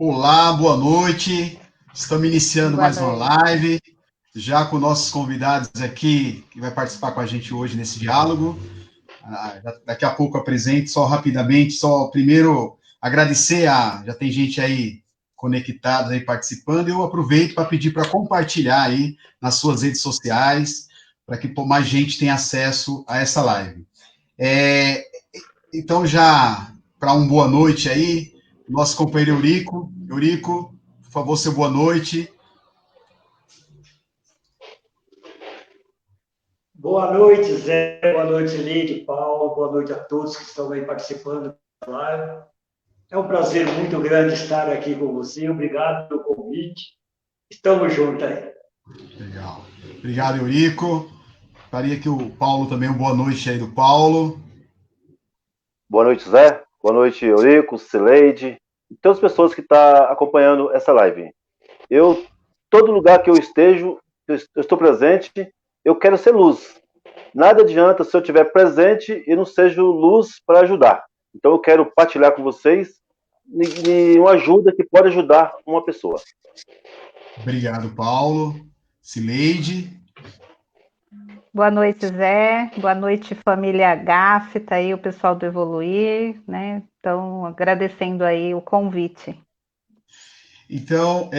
Olá, boa noite. Estamos iniciando Boa mais uma noite. live, já com nossos convidados aqui, que vai participar com a gente hoje nesse diálogo. Daqui a pouco apresento, só rapidamente, só primeiro agradecer já tem gente aí conectada aí participando. Eu aproveito para pedir para compartilhar aí nas suas redes sociais, para que mais gente tenha acesso a essa live. É, então, já para um boa noite aí, nosso companheiro Eurico. Eurico, por favor, seu boa noite. Boa noite, Zé. Boa noite, Lide, Paulo. Boa noite a todos que estão aí participando da live. É um prazer muito grande estar aqui com você. Obrigado pelo convite. Estamos juntos aí. Legal. Obrigado, Eurico. Faria que o Paulo também, uma boa noite aí do Paulo. Boa noite, Zé. Boa noite, Eurico, Cileide e todas as pessoas que estão acompanhando essa live. Todo lugar que eu esteja, eu estou presente, eu quero ser luz. Nada adianta se eu estiver presente e não seja luz para ajudar. Então eu quero partilhar com vocês uma ajuda que pode ajudar uma pessoa. Obrigado, Paulo. Cileide. Boa noite, Zé. Boa noite, família GAF, tá aí o pessoal do Evoluir, né? Então, agradecendo aí o convite. Então,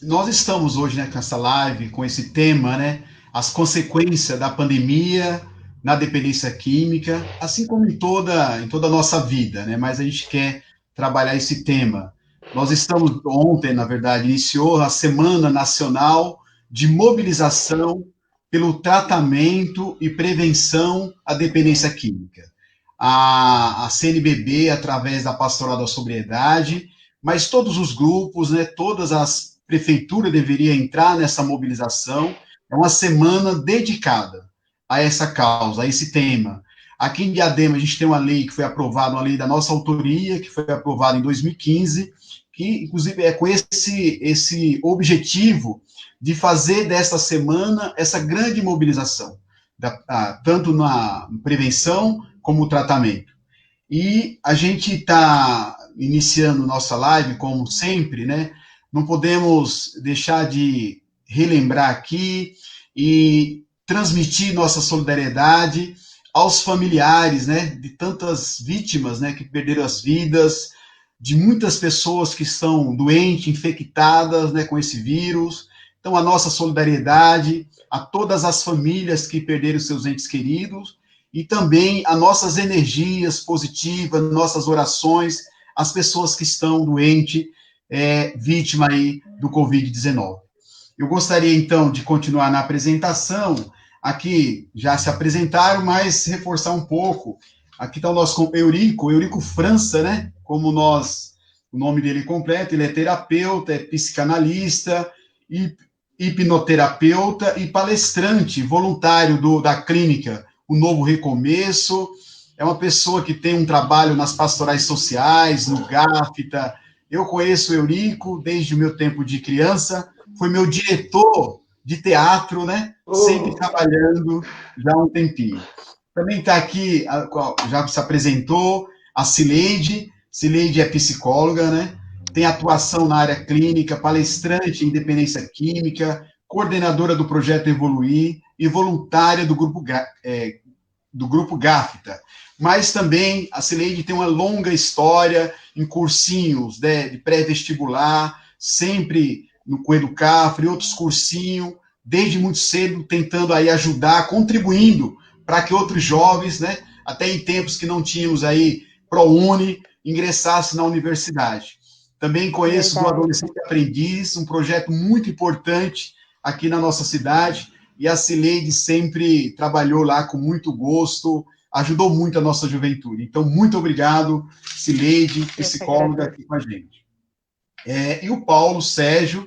nós estamos hoje, né, com essa live, com esse tema, né, as consequências da pandemia na dependência química, assim como em toda a nossa vida, né, mas a gente quer trabalhar esse tema. Nós estamos, ontem, na verdade, iniciou a Semana Nacional de Mobilização pelo Tratamento e Prevenção à Dependência Química. A CNBB, através da Pastoral da Sobriedade, mas todos os grupos, né, todas as prefeituras deveriam entrar nessa mobilização. É uma semana dedicada a essa causa, a esse tema. Aqui em Diadema, a gente tem uma lei que foi aprovada, uma lei da nossa autoria, que foi aprovada em 2015, que, inclusive, é com esse objetivo de fazer desta semana essa grande mobilização, tanto na prevenção como no tratamento. E a gente está iniciando nossa live, como sempre, né? Não podemos deixar de relembrar aqui e transmitir nossa solidariedade aos familiares, né? De tantas vítimas, né? Que perderam as vidas, de muitas pessoas que estão doentes, infectadas, né? Com esse vírus. Então, a nossa solidariedade a todas as famílias que perderam seus entes queridos e também as nossas energias positivas, nossas orações, as pessoas que estão doentes, vítima aí do Covid-19. Eu gostaria, então, de continuar na apresentação. Aqui já se apresentaram, mas reforçar um pouco. Aqui está o nosso Eurico França, né? Como nós, o nome dele completo, ele é terapeuta, é psicanalista, hipnoterapeuta e palestrante voluntário da clínica O Novo Recomeço. É uma pessoa que tem um trabalho nas pastorais sociais, no GAFTA. Eu conheço o Eurico desde o meu tempo de criança, foi meu diretor de teatro, né? Sempre trabalhando já há um tempinho. Também está aqui, já se apresentou, a Cileide. Cileide é psicóloga, né? Tem atuação na área clínica, palestrante em dependência química, coordenadora do projeto Evoluir e voluntária do grupo GAFTA. Mas também a Cileide tem uma longa história em cursinhos, né, de pré-vestibular, sempre no Coeducafra e outros cursinhos, desde muito cedo tentando aí ajudar, contribuindo para que outros jovens, né, até em tempos que não tínhamos aí ProUni, ingressassem na universidade. Também conheço do Adolescente Aprendiz, um projeto muito importante aqui na nossa cidade, e a Cileide sempre trabalhou lá com muito gosto, ajudou muito a nossa juventude. Então, muito obrigado, Cileide, psicóloga, aqui com a gente. E o Paulo Sérgio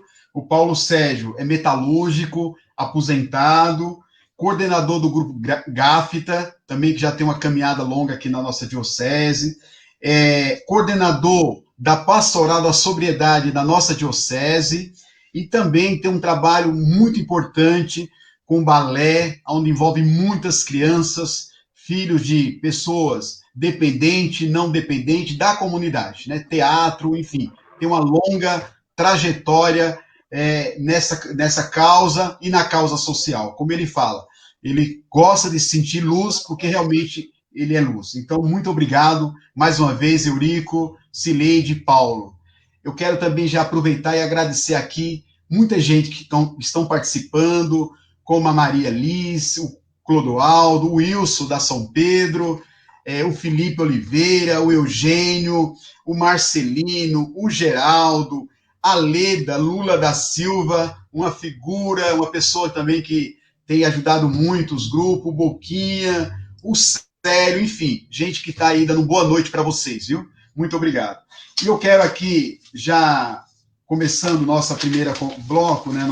é metalúrgico, aposentado, coordenador do grupo GAFTA, também que já tem uma caminhada longa aqui na nossa diocese, coordenador da Pastoral da Sobriedade da nossa diocese, e também tem um trabalho muito importante com balé, onde envolve muitas crianças, filhos de pessoas dependentes, não dependentes, da comunidade, né? Teatro, enfim, tem uma longa trajetória nessa causa e na causa social. Como ele fala, ele gosta de sentir luz porque realmente ele é luz. Então, muito obrigado mais uma vez, Eurico, Cileide e Paulo. Eu quero também já aproveitar e agradecer aqui muita gente que estão participando, como a Maria Liz, o Clodoaldo, o Wilson da São Pedro, o Felipe Oliveira, o Eugênio, o Marcelino, o Geraldo, a Leda Lula da Silva, uma figura, uma pessoa também que tem ajudado muito os grupos, o Boquinha, o Célio, enfim, gente que está aí dando boa noite para vocês, viu? Muito obrigado. E eu quero aqui, já começando nossa primeira bloco, né,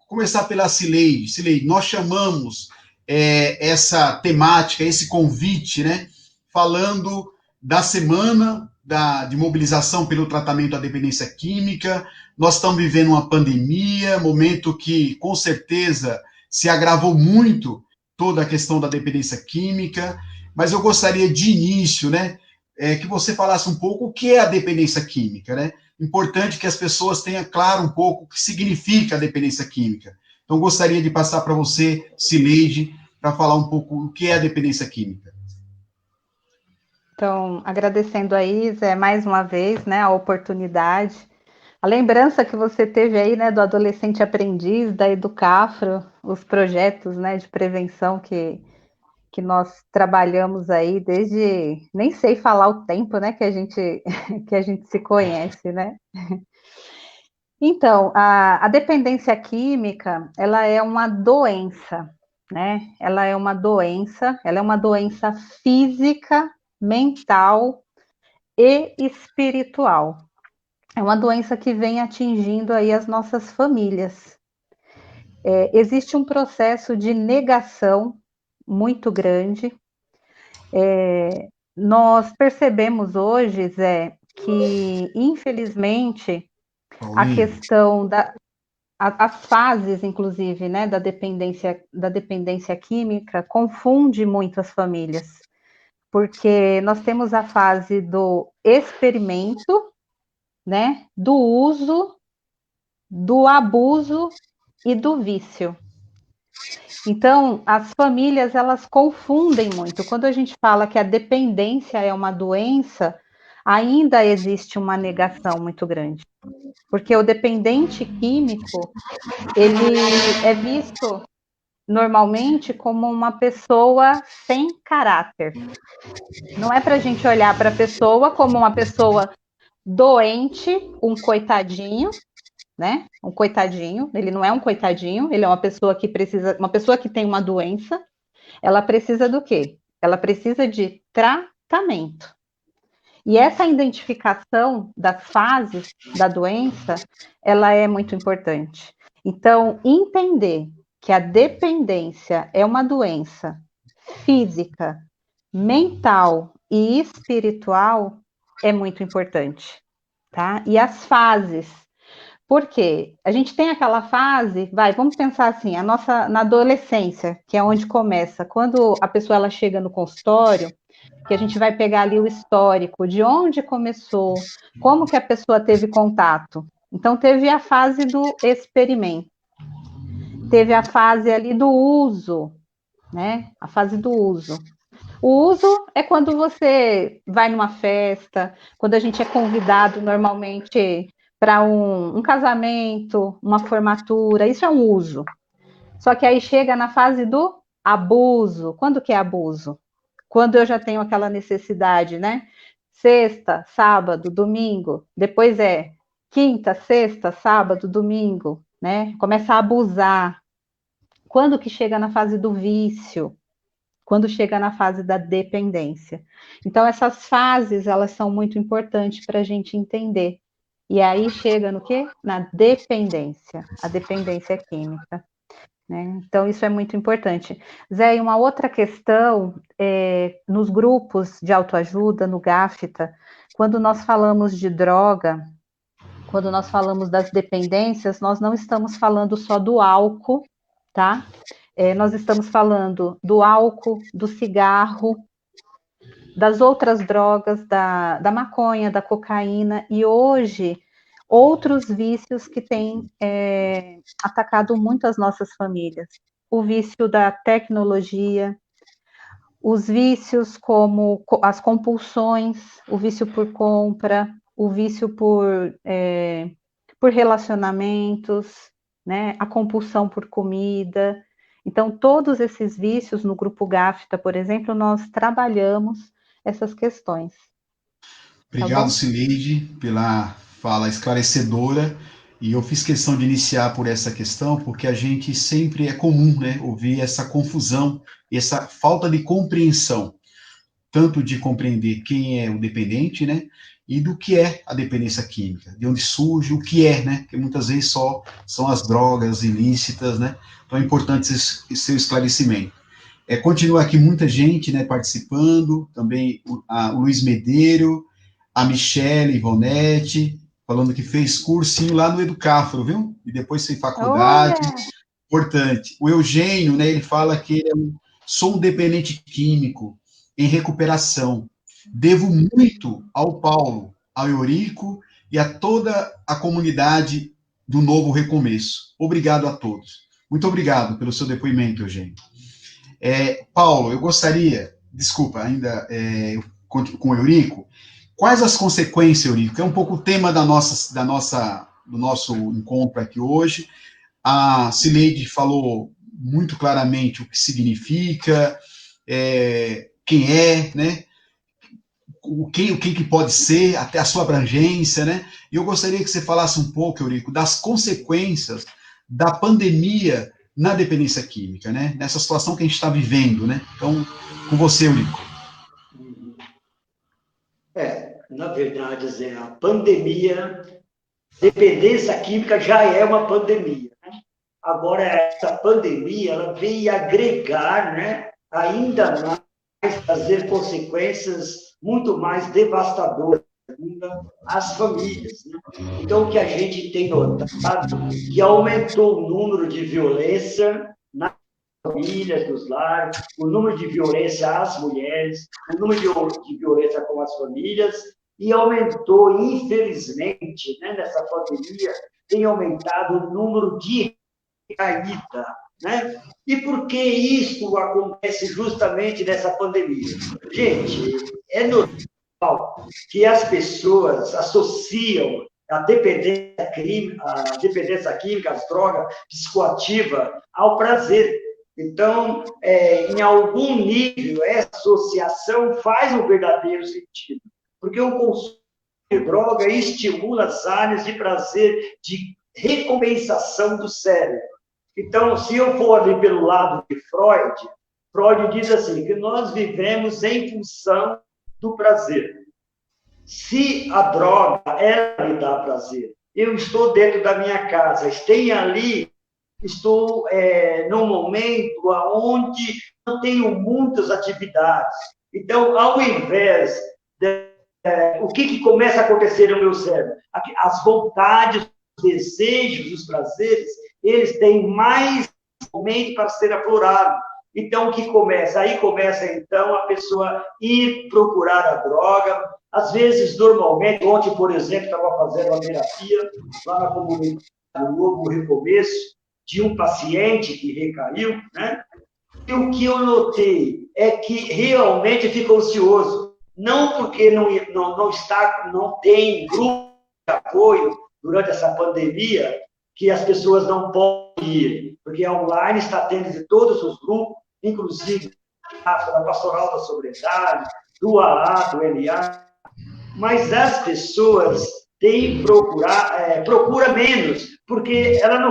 começar pela Cileide. Cileide, nós chamamos essa temática, esse convite, né, falando da semana de mobilização pelo tratamento da dependência química. Nós estamos vivendo uma pandemia, momento que, com certeza, se agravou muito toda a questão da dependência química, mas eu gostaria, de início, né, que você falasse um pouco o que é a dependência química, né? Importante que as pessoas tenham claro um pouco o que significa a dependência química. Então, gostaria de passar para você, Cileide, para falar um pouco o que é a dependência química. Então, agradecendo aí, Zé, mais uma vez, né, a oportunidade, a lembrança que você teve aí, né, do adolescente aprendiz, da Educafro, os projetos, né, de prevenção que nós trabalhamos aí desde, nem sei falar o tempo, né, que a gente se conhece, né? Então, a dependência química, ela é uma doença, né? Ela é uma doença física, mental e espiritual. É uma doença que vem atingindo aí as nossas famílias. Existe um processo de negação muito grande. Nós percebemos hoje, Zé, que, infelizmente, a questão as fases, inclusive, né, da dependência química, confunde muito as famílias, porque nós temos a fase do experimento, né, do uso, do abuso e do vício. Então, as famílias, elas confundem muito. Quando a gente fala que a dependência é uma doença, ainda existe uma negação muito grande. Porque o dependente químico, ele é visto normalmente como uma pessoa sem caráter. Não é para a gente olhar para a pessoa como uma pessoa doente, um coitadinho, né? Um coitadinho, ele não é um coitadinho, ele é uma pessoa que precisa, uma pessoa que tem uma doença, ela precisa do quê? Ela precisa de tratamento. E essa identificação das fases da doença, ela é muito importante. Então, entender que a dependência é uma doença física, mental e espiritual é muito importante, tá? E as fases. Por quê? A gente tem aquela fase, vamos pensar assim, na adolescência, que é onde começa, quando a pessoa ela chega no consultório, que a gente vai pegar ali o histórico, de onde começou, como que a pessoa teve contato. Então, teve a fase do experimento, teve a fase ali do uso, né? A fase do uso. O uso é quando você vai numa festa, quando a gente é convidado normalmente para um casamento, uma formatura, isso é um uso. Só que aí chega na fase do abuso. Quando que é abuso? Quando eu já tenho aquela necessidade, né? Sexta, sábado, domingo, depois é quinta, sexta, sábado, domingo, né? Começa a abusar. Quando que chega na fase do vício? Quando chega na fase da dependência. Então, essas fases, elas são muito importantes para a gente entender. E aí chega no quê? Na dependência, a dependência química. Né? Então, isso é muito importante. Zé, e uma outra questão, nos grupos de autoajuda, no GAFTA, quando nós falamos de droga, quando nós falamos das dependências, nós não estamos falando só do álcool, tá? Nós estamos falando do álcool, do cigarro, das outras drogas, da maconha, da cocaína, e hoje outros vícios que têm atacado muito as nossas famílias. O vício da tecnologia, os vícios como as compulsões, o vício por compra, o vício por relacionamentos, né? A compulsão por comida. Então, todos esses vícios no grupo GAFTA, por exemplo, nós trabalhamos essas questões. Obrigado, Tá, Cileide, pela fala esclarecedora. E eu fiz questão de iniciar por essa questão, porque a gente sempre é comum, né, ouvir essa confusão, essa falta de compreensão, tanto de compreender quem é o dependente, né, e do que é a dependência química, de onde surge, o que é, né, porque muitas vezes só são as drogas ilícitas, né, então é importante esse seu esclarecimento. Continua aqui muita gente, né, participando, também o Luiz Medeiro, a Michele Ivonete, falando que fez cursinho lá no Educafro, viu? E depois fez faculdade, olha, importante. O Eugênio, né, ele fala que sou um dependente químico em recuperação. Devo muito ao Paulo, ao Eurico e a toda a comunidade do Novo Recomeço. Obrigado a todos. Muito obrigado pelo seu depoimento, Eugênio. Paulo, eu gostaria, desculpa, ainda com o Eurico, quais as consequências, Eurico? Que é um pouco o tema do nosso encontro aqui hoje. A Cileide falou muito claramente o que significa, quem é, né? O que pode ser, até a sua abrangência, né? E eu gostaria que você falasse um pouco, Eurico, das consequências da pandemia na dependência química, né? Nessa situação que a gente está vivendo, né? Então, com você, Eurico. Na verdade, Zé, a pandemia, dependência química já é uma pandemia, né? Agora, essa pandemia, ela veio agregar, né, ainda mais, trazer consequências muito mais devastadoras ainda às famílias, né? Então, o que a gente tem notado que aumentou o número de violência nas famílias, dos lares, o número de violência às mulheres, o número de violência com as famílias, e aumentou, infelizmente, né, nessa pandemia, tem aumentado o número de recaída, né? E por que isso acontece justamente nessa pandemia? Gente, é normal que as pessoas associam a dependência química, as drogas psicoativas, ao prazer. Então, em algum nível, essa associação faz um verdadeiro sentido, porque o consumo de droga estimula as áreas de prazer, de recompensação do cérebro. Então, se eu for ali pelo lado de Freud, Freud diz assim, que nós vivemos em função do prazer. Se a droga, ela me dá prazer, eu estou dentro da minha casa, estou num momento onde eu tenho muitas atividades. Então, ao invés o que começa a acontecer no meu cérebro? As vontades, os desejos, os prazeres, eles têm mais momento para ser aflorado. Então, o que começa? Aí começa, então, a pessoa ir procurar a droga. Às vezes, normalmente, ontem, por exemplo, estava fazendo uma terapia lá na comunidade do Novo Recomeço, de um paciente que recaiu, né? E o que eu notei é que realmente fica ansioso. Não porque não tem grupo de apoio durante essa pandemia, que as pessoas não podem ir, porque online está tendo de todos os grupos, inclusive da Pastoral da Sobriedade, do AA, do LA, mas as pessoas têm procura menos, porque ela não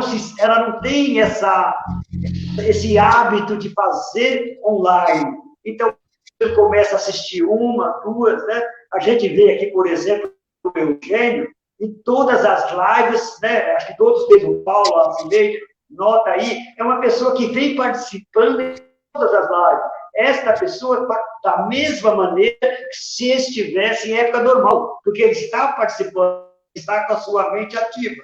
tem esse hábito de fazer online. Então, ele começa a assistir uma, duas, né? A gente vê aqui, por exemplo, o Eugênio, em todas as lives, né? Acho que todos têm o Paulo, a Cileide, nota aí, é uma pessoa que vem participando em todas as lives. Esta pessoa, da mesma maneira que se estivesse em época normal, porque ele está participando, está com a sua mente ativa.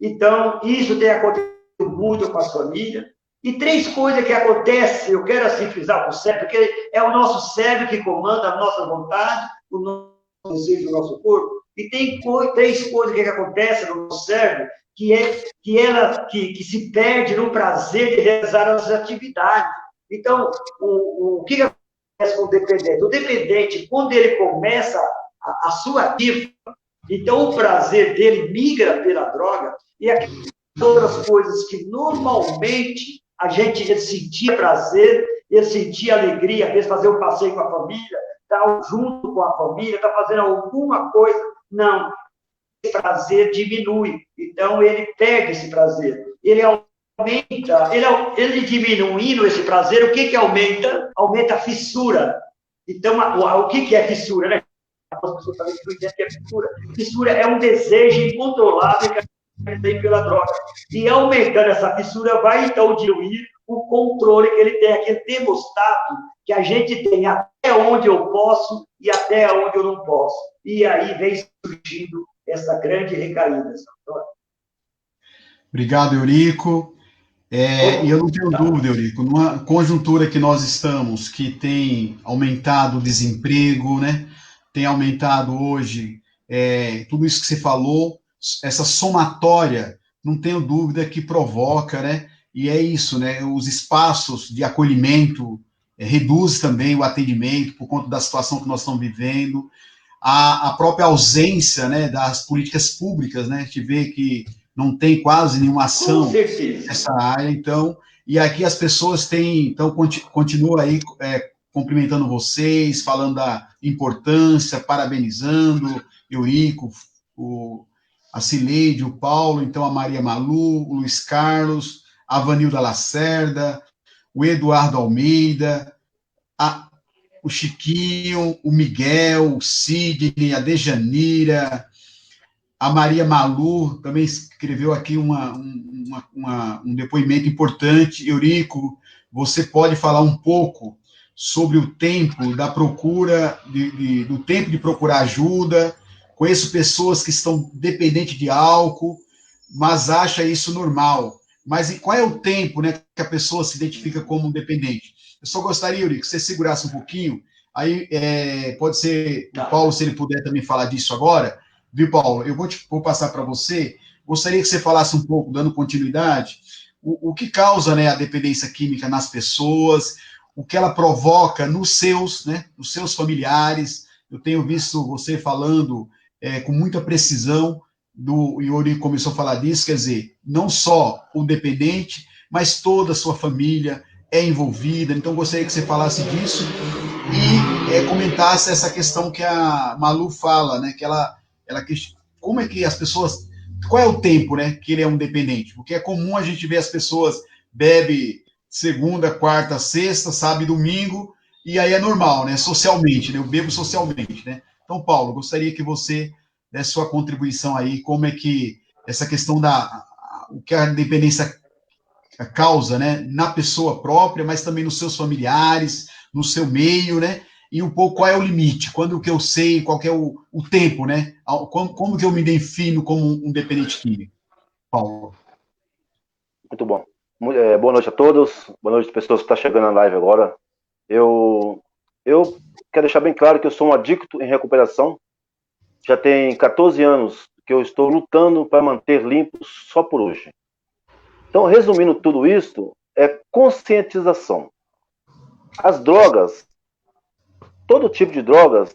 Então, isso tem acontecido muito com as famílias. E 3 coisas que acontecem, eu quero assim frisar com o cérebro, porque é o nosso cérebro que comanda a nossa vontade, o nosso desejo do nosso corpo. E tem 3 coisas que acontecem no nosso cérebro que se perde no prazer de realizar as atividades. Então, o que acontece com o dependente? O dependente, quando ele começa a sua ativa, então o prazer dele migra pela droga e aquelas outras coisas que normalmente a gente sentia prazer, ele sentia alegria, às vezes fazer um passeio com a família, estar junto com a família, estar fazendo alguma coisa. Não, esse prazer diminui. Então, ele perde esse prazer. Ele aumenta, ele diminuindo esse prazer, o que aumenta? Aumenta a fissura. Então, o que é fissura, né? As pessoas também não entendem o que é fissura. Fissura é um desejo incontrolável que a gente tem pela droga. E aumentando essa fissura, vai então diluir o controle que ele tem, aquele termostato que a gente tem até onde eu posso e até onde eu não posso. E aí vem surgindo essa grande recaída. Obrigado, Eurico. E eu não tenho dúvida, Eurico, numa conjuntura que nós estamos, que tem aumentado o desemprego, né? Tem aumentado hoje tudo isso que você falou, essa somatória, não tenho dúvida que provoca, né? E é isso, né? Os espaços de acolhimento reduz também o atendimento por conta da situação que nós estamos vivendo, a própria ausência, né, das políticas públicas, né? A gente vê que não tem quase nenhuma ação nessa área, então, e aqui as pessoas têm, então, continua aí cumprimentando vocês, falando da importância, parabenizando, Eurico, a Cileide, o Paulo, então a Maria Malu, o Luiz Carlos, a Vanilda Lacerda, o Eduardo Almeida, o Chiquinho, o Miguel, o Sidney, a Dejanira, a Maria Malu também escreveu aqui um depoimento importante. Eurico, você pode falar um pouco sobre o tempo da procura, do tempo de procurar ajuda? Conheço pessoas que estão dependentes de álcool, mas acha isso normal. Mas qual é o tempo, né, que a pessoa se identifica como dependente? Eu só gostaria, Eurico, que você segurasse um pouquinho, aí pode ser, o Paulo, se ele puder também falar disso agora, viu, Paulo? Eu vou passar para você. Gostaria que você falasse um pouco, dando continuidade, o que causa, né, a dependência química nas pessoas, o que ela provoca nos seus familiares. Eu tenho visto você falando com muita precisão, e o Eurico começou a falar disso, quer dizer, não só o dependente, mas toda a sua família é envolvida. Então, gostaria que você falasse disso e comentasse essa questão que a Malu fala, né, que ela como é que as pessoas, qual é o tempo, né, que ele é um dependente? Porque é comum a gente ver as pessoas bebe segunda, quarta, sexta, sábado e domingo, e aí é normal, né, socialmente, né, eu bebo socialmente, né. Então, Paulo, gostaria que você desse sua contribuição aí, como é que essa questão o que a dependência causa, né, na pessoa própria, mas também nos seus familiares, no seu meio, né, e um pouco qual é o limite, quando que eu sei, qual que é o tempo, né, como que eu me defino como um dependente químico. Paulo. Muito bom. Boa noite a todos, boa noite pessoas que estão chegando na live agora. Eu quero deixar bem claro que eu sou um adicto em recuperação, já tem 14 anos que eu estou lutando para manter limpo só por hoje. Então, resumindo tudo isso, é conscientização. As drogas, todo tipo de drogas,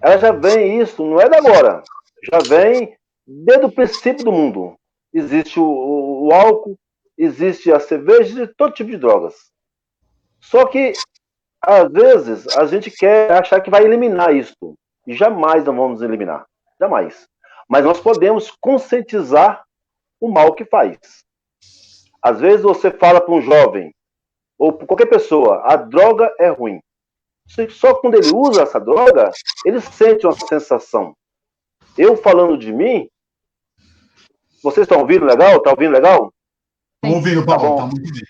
ela já vem, isso não é de agora, já vem desde o princípio do mundo. Existe o álcool, existe a cerveja, todo tipo de drogas. Só que, às vezes, a gente quer achar que vai eliminar isso. E jamais não vamos eliminar. Jamais. Mas nós podemos conscientizar o mal que faz. Às vezes você fala para um jovem, ou para qualquer pessoa, a droga é ruim. Só quando ele usa essa droga, ele sente uma sensação. Eu falando de mim, vocês estão ouvindo legal? Está ouvindo legal? Estou ouvindo, Paulo. Tá muito bem.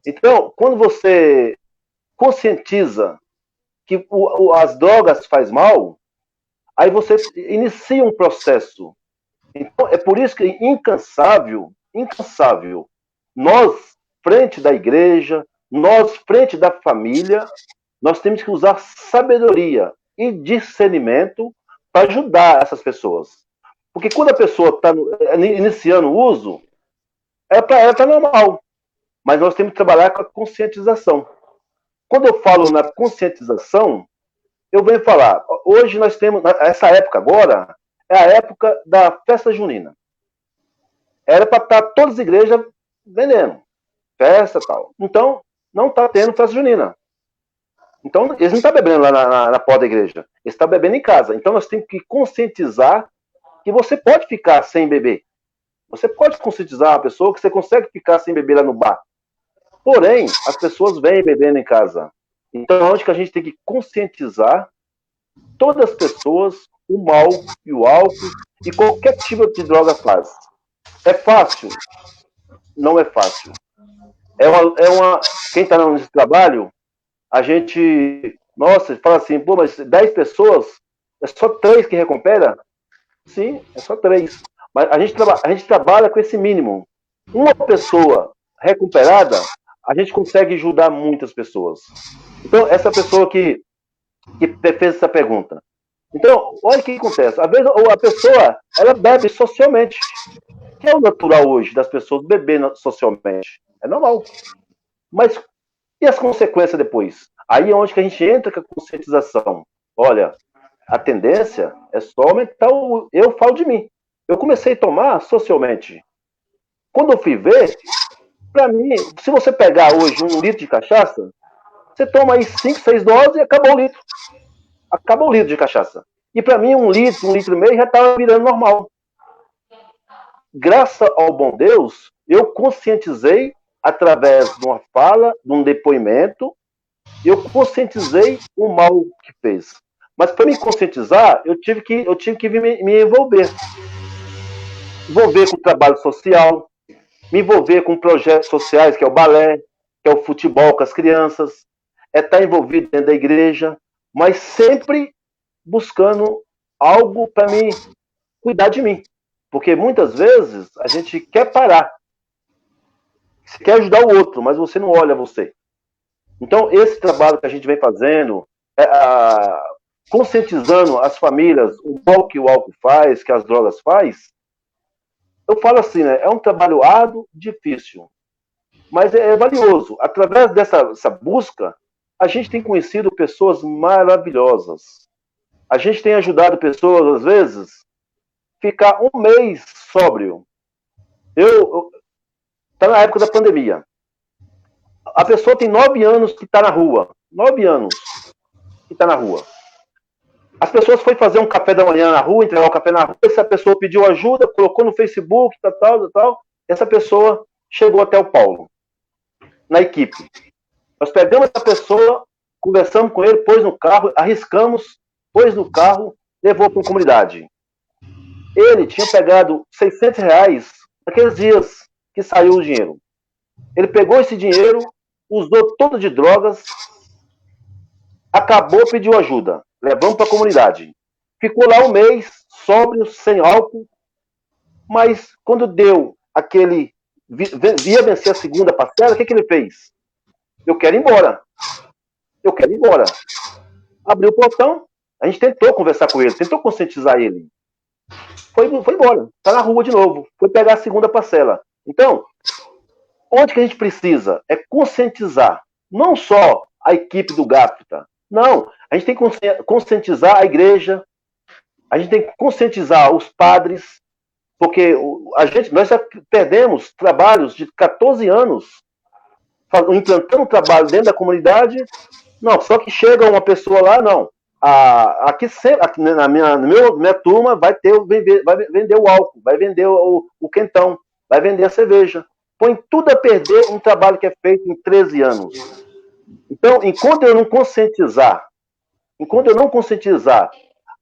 Então, quando você conscientiza que as drogas faz mal, aí você inicia um processo. Então, é por isso que incansável, nós frente da igreja, nós, frente da família, nós temos que usar sabedoria e discernimento para ajudar essas pessoas. Porque quando a pessoa está iniciando o uso, ela está normal. Mas nós temos que trabalhar com a conscientização. Quando eu falo na conscientização, eu venho falar, hoje nós temos, essa época agora, é a época da festa junina. Era para estar todas as igrejas vendendo, festa e tal. Então, não está tendo festa junina. Então, eles não estão bebendo lá na porta da igreja, eles estão bebendo em casa. Então, nós temos que conscientizar que você pode ficar sem beber. Você pode conscientizar a pessoa que você consegue ficar sem beber lá no bar. Porém, as pessoas vêm bebendo em casa. Então, onde que a gente tem que conscientizar todas as pessoas o mal e o álcool e qualquer tipo de droga faz. É fácil? Não é fácil. Quem está nesse trabalho, a gente, nossa, fala assim, pô, mas 10 pessoas, é só 3 que recupera? Sim, é só 3. Mas a gente trabalha com esse mínimo. Uma pessoa recuperada, a gente consegue ajudar muitas pessoas. Então, essa pessoa que fez essa pergunta. Então, olha o que acontece. Às vezes, a pessoa, ela bebe socialmente. Que é o natural hoje das pessoas beberem socialmente. É normal. Mas e as consequências depois? Aí é onde que a gente entra com a conscientização. Olha, a tendência é só aumentar o... Eu falo de mim. Eu comecei a tomar socialmente. Quando eu fui ver, para mim, se você pegar hoje 1 litro de cachaça, você toma aí 5, 6 doses e acabou o litro. Acabou o litro de cachaça. E para mim, 1 litro, 1 litro e meio já estava virando normal. Graças ao bom Deus, eu conscientizei através de uma fala, de um depoimento, eu conscientizei o mal que fez. Mas para me conscientizar, eu tive que me envolver. Envolver com o trabalho social, me envolver com projetos sociais, que é o balé, que é o futebol com as crianças, é estar envolvido dentro da igreja, mas sempre buscando algo para me cuidar de mim. Porque muitas vezes a gente quer parar. Você quer ajudar o outro, mas você não olha você. Então, esse trabalho que a gente vem fazendo, conscientizando as famílias o mal que o álcool faz, que as drogas faz, eu falo assim, né? É um trabalho árduo, difícil, mas é valioso. Através dessa busca, a gente tem conhecido pessoas maravilhosas. A gente tem ajudado pessoas, às vezes, ficar 1 mês sóbrio. Tá na época da pandemia. A pessoa tem 9 anos que está na rua. 9 anos que está na rua. As pessoas foram fazer um café da manhã na rua, entregar o café na rua, essa pessoa pediu ajuda, colocou no Facebook, tal. Essa pessoa chegou até o Paulo, na equipe. Nós pegamos essa pessoa, conversamos com ele, pôs no carro, arriscamos, pôs no carro, levou para uma comunidade. Ele tinha pegado R$600 naqueles dias que saiu o dinheiro. Ele pegou esse dinheiro, usou todo de drogas, acabou, pediu ajuda. Levamos para a comunidade. Ficou lá 1 mês, sóbrio, sem álcool, mas quando deu aquele... Via vencer a segunda parcela, o que ele fez? Eu quero ir embora. Eu quero ir embora. Abriu o portão, a gente tentou conversar com ele, tentou conscientizar ele. Foi embora, está na rua de novo. Foi pegar a segunda parcela. Então, onde que a gente precisa? É conscientizar. Não só a equipe do GAFTA. Não, a gente tem que conscientizar a igreja, a gente tem que conscientizar os padres, porque nós já perdemos trabalhos de 14 anos implantando um trabalho dentro da comunidade. Não, só que chega uma pessoa lá, não. Aqui na minha turma vai vender o álcool, vai vender o quentão, vai vender a cerveja. Põe tudo a perder um trabalho que é feito em 13 anos. Então, enquanto eu não conscientizar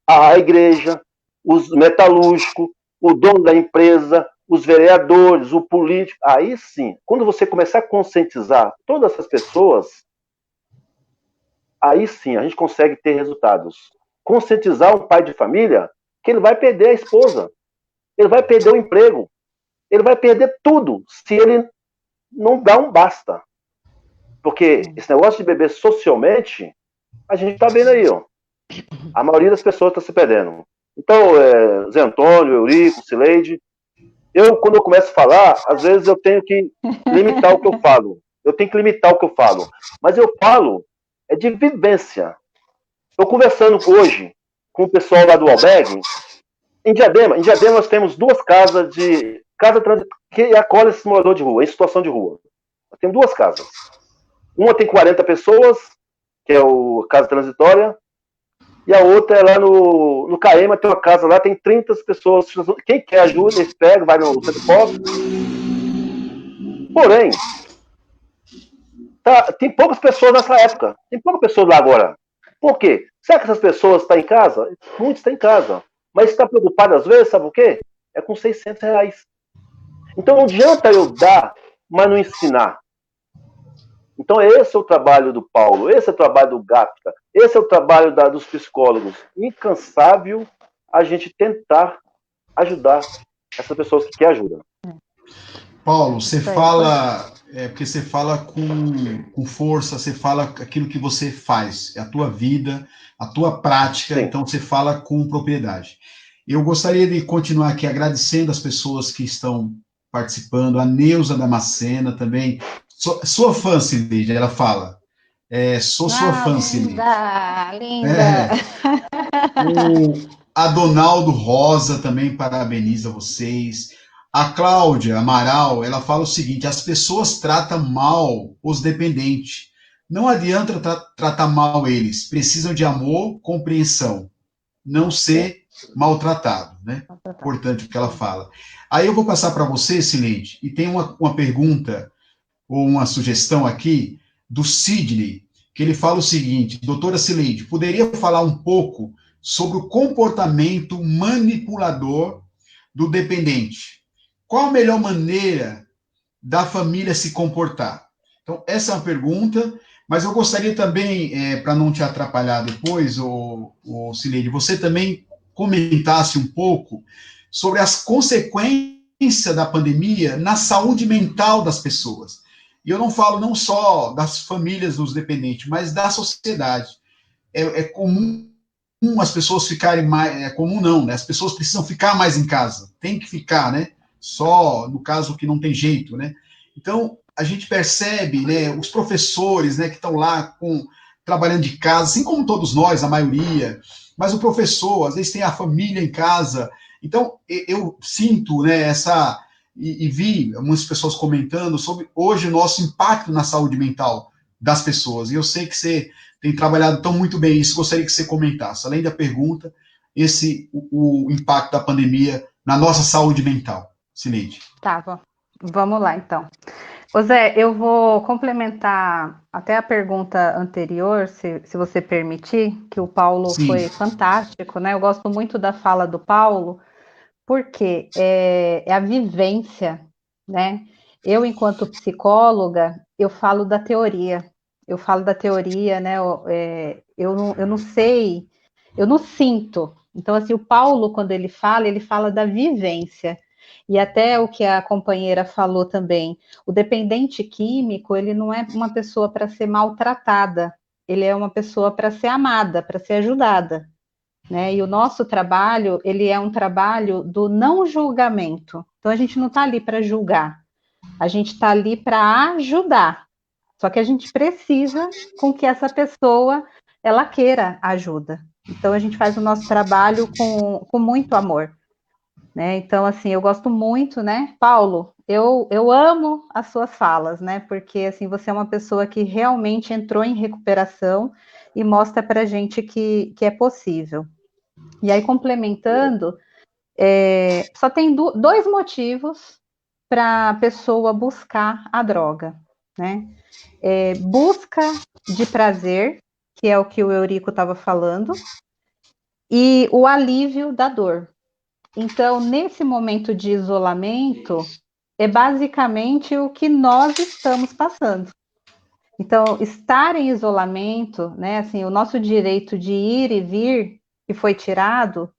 a igreja, os metalúrgicos, o dono da empresa, os vereadores, o político, aí sim, quando você começar a conscientizar todas essas pessoas, aí sim a gente consegue ter resultados. Conscientizar um pai de família que ele vai perder a esposa, ele vai perder o emprego, ele vai perder tudo se ele não dá um basta. Porque esse negócio de beber socialmente, a gente está vendo aí, ó. A maioria das pessoas está se perdendo. Então, Zé Antônio, Eurico, Cileide, quando eu começo a falar, às vezes eu tenho que limitar o que eu falo. Mas eu falo de vivência. Estou conversando hoje com o pessoal lá do albergue. Em Diadema nós temos 2 casas que acolhe esse morador de rua, em situação de rua. Nós temos 2 casas. Uma tem 40 pessoas, que é o Casa Transitória, e a outra é lá no Caema, tem uma casa lá, tem 30 pessoas. Quem quer ajuda, eles pegam, vai no centro pobre. Porém, tem poucas pessoas nessa época. Tem poucas pessoas lá agora. Por quê? Será que essas pessoas estão em casa? Muitos estão em casa. Mas está preocupado às vezes, sabe o quê? É com R$600. Então não adianta eu dar, mas não ensinar. Então esse é o trabalho do Paulo, esse é o trabalho do GAPTA, esse é o trabalho dos psicólogos. Incansável a gente tentar ajudar essas pessoas que querem ajuda. Paulo, você fala, porque você fala com força, você fala aquilo que você faz, é a tua vida, a tua prática, sim. Então você fala com propriedade. Eu gostaria de continuar aqui agradecendo as pessoas que estão participando, a Neuza Damascena também, sua fã, Cileide, ela fala. Sou sua fã, Cileide. Linda! O Adonaldo Rosa também parabeniza vocês. A Cláudia Amaral, ela fala o seguinte: as pessoas tratam mal os dependentes. Não adianta tratar mal eles. Precisam de amor, compreensão. Não ser maltratado, né? Importante o que ela fala. Aí eu vou passar para você, Cileide, e tem uma pergunta ou uma sugestão aqui do Sidney, que ele fala o seguinte: doutora Cileide, poderia falar um pouco sobre o comportamento manipulador do dependente? Qual a melhor maneira da família se comportar? Então, essa é uma pergunta, mas eu gostaria também, para não te atrapalhar depois, Cileide, você também comentasse um pouco sobre as consequências da pandemia na saúde mental das pessoas. E eu não falo não só das famílias dos dependentes, mas da sociedade. É comum as pessoas ficarem mais... É comum não, né? As pessoas precisam ficar mais em casa. Tem que ficar, né? Só no caso que não tem jeito, né? Então, a gente percebe, né, os professores, né, que estão lá trabalhando de casa, assim como todos nós, a maioria, mas o professor, às vezes tem a família em casa. Então, eu sinto, né, e vi algumas pessoas comentando sobre hoje o nosso impacto na saúde mental das pessoas. E eu sei que você tem trabalhado tão muito bem isso, gostaria que você comentasse, além da pergunta, o impacto da pandemia na nossa saúde mental. Cileide. Tá, vamos lá, então. Ô Zé, eu vou complementar até a pergunta anterior, se você permitir, que o Paulo Sim. Foi fantástico, né? Eu gosto muito da fala do Paulo, porque é a vivência, né? Eu, enquanto psicóloga, eu falo da teoria, né? Eu não sei, eu não sinto. Então, assim, o Paulo, quando ele fala da vivência. E até o que a companheira falou também, o dependente químico, ele não é uma pessoa para ser maltratada, ele é uma pessoa para ser amada, para ser ajudada, né? E o nosso trabalho, ele é um trabalho do não julgamento. Então, a gente não está ali para julgar, a gente está ali para ajudar. Só que a gente precisa com que essa pessoa, ela queira ajuda. Então, a gente faz o nosso trabalho com muito amor. Né? Então, assim, eu gosto muito, né? Paulo, eu amo as suas falas, né? Porque, assim, você é uma pessoa que realmente entrou em recuperação e mostra pra gente que é possível. E aí, complementando, só tem 2 motivos para a pessoa buscar a droga, né? Busca de prazer, que é o que o Eurico estava falando, e o alívio da dor. Então, nesse momento de isolamento, é basicamente o que nós estamos passando. Então, estar em isolamento, né, assim, o nosso direito de ir e vir, que foi tirado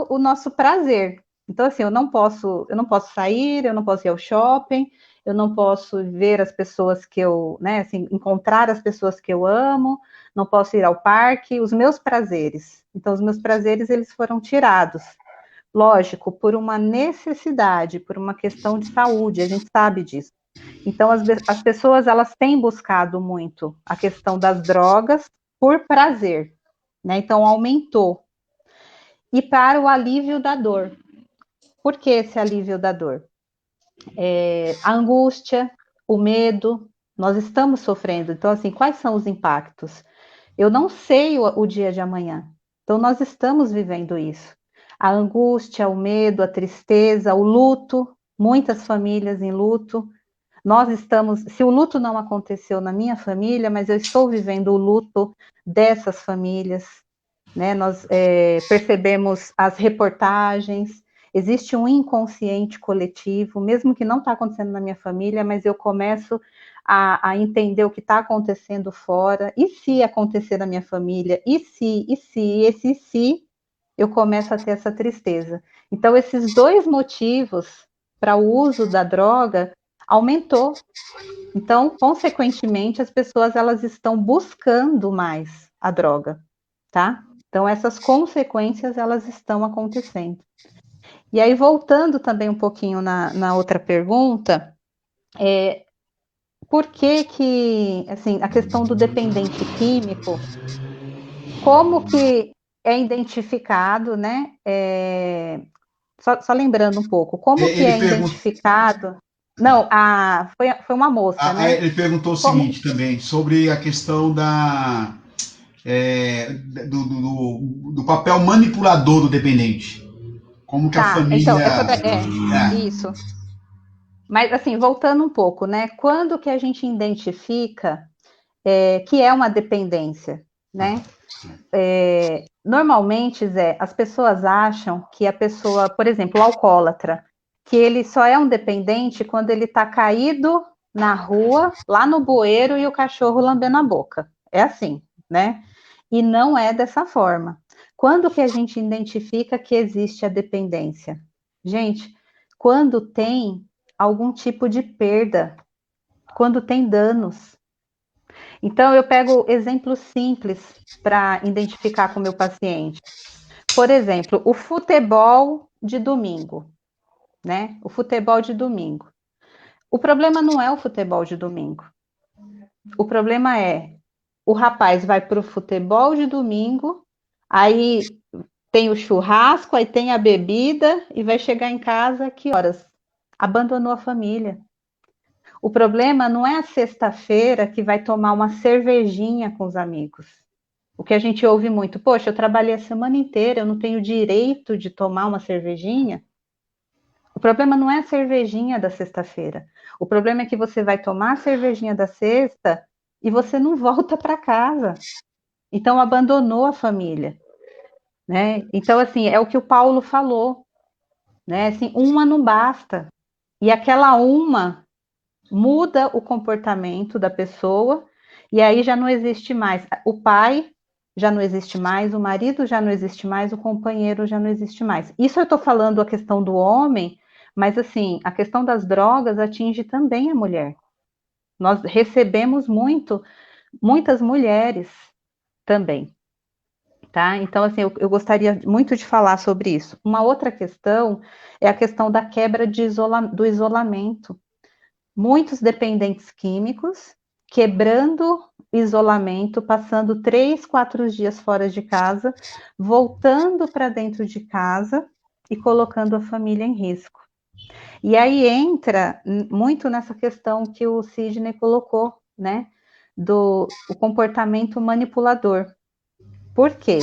o nosso prazer. Então, assim, eu não posso sair, eu não posso ir ao shopping, eu não posso ver as pessoas que eu, né, assim, encontrar as pessoas que eu amo, não posso ir ao parque, os meus prazeres. Então, os meus prazeres, eles foram tirados. Lógico, por uma necessidade, por uma questão de saúde, a gente sabe disso. Então, as pessoas, elas têm buscado muito a questão das drogas por prazer, né? Então, aumentou. E para o alívio da dor. Por que esse alívio da dor? A angústia, o medo, nós estamos sofrendo. Então, assim, quais são os impactos? Eu não sei o dia de amanhã. Então, nós estamos vivendo isso. A angústia, o medo, a tristeza, o luto, muitas famílias em luto. Nós estamos, se o luto não aconteceu na minha família, mas eu estou vivendo o luto dessas famílias, né? Nós percebemos as reportagens, existe um inconsciente coletivo, mesmo que não está acontecendo na minha família, mas eu começo a entender o que está acontecendo fora, e se acontecer na minha família, eu começo a ter essa tristeza. Então, esses dois motivos para o uso da droga aumentou. Então, consequentemente, as pessoas elas estão buscando mais a droga, tá? Então, essas consequências, elas estão acontecendo. E aí, voltando também um pouquinho na outra pergunta, por que, assim, a questão do dependente químico, como que é identificado, né? Só lembrando um pouco, como que Ele é pergunta, identificado? Não, foi uma moça, né? ele perguntou o Como, seguinte também, sobre a questão é, do papel manipulador do dependente. Como que a tá, então, família. isso. Mas, assim, voltando um pouco, né? Quando que a gente identifica que é uma dependência, né? Normalmente, Zé, as pessoas acham que a pessoa, por exemplo, o alcoólatra, que ele só é um dependente quando ele está caído na rua, lá no bueiro, e o cachorro lambendo a boca. É assim, né? E não é dessa forma. Quando que a gente identifica que existe a dependência? Gente, quando tem algum tipo de perda, quando tem danos. Então, eu pego exemplos simples para identificar com o meu paciente. Por exemplo, o futebol de domingo, né? O futebol de domingo. O problema não é o futebol de domingo. O problema é o rapaz vai para o futebol de domingo, aí tem o churrasco, aí tem a bebida e vai chegar em casa que horas? Abandonou a família. O problema não é a sexta-feira que vai tomar uma cervejinha com os amigos. O que a gente ouve muito, poxa, eu trabalhei a semana inteira, eu não tenho direito de tomar uma cervejinha. O problema não é a cervejinha da sexta-feira. O problema é que você vai tomar a cervejinha da sexta e você não volta para casa. Então abandonou a família, né? Então assim, é o que o Paulo falou, né? Assim, uma não basta. E aquela uma muda o comportamento da pessoa e aí já não existe mais. O pai já não existe mais, o marido já não existe mais, o companheiro já não existe mais. Isso eu estou falando a questão do homem, mas assim, a questão das drogas atinge também a mulher. Nós recebemos muitas mulheres também, tá? Então, assim, eu gostaria muito de falar sobre isso. Uma outra questão é a questão da quebra do isolamento. Muitos dependentes químicos quebrando isolamento, passando 3, 4 dias fora de casa, voltando para dentro de casa e colocando a família em risco. E aí entra muito nessa questão que o Sidney colocou, né? O comportamento manipulador. Por quê?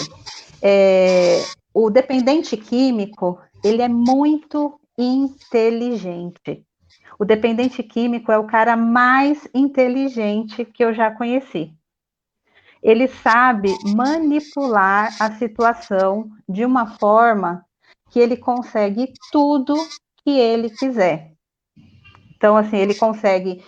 O dependente químico, ele é muito inteligente. O dependente químico é o cara mais inteligente que eu já conheci. Ele sabe manipular a situação de uma forma que ele consegue tudo que ele quiser. Então, assim, ele consegue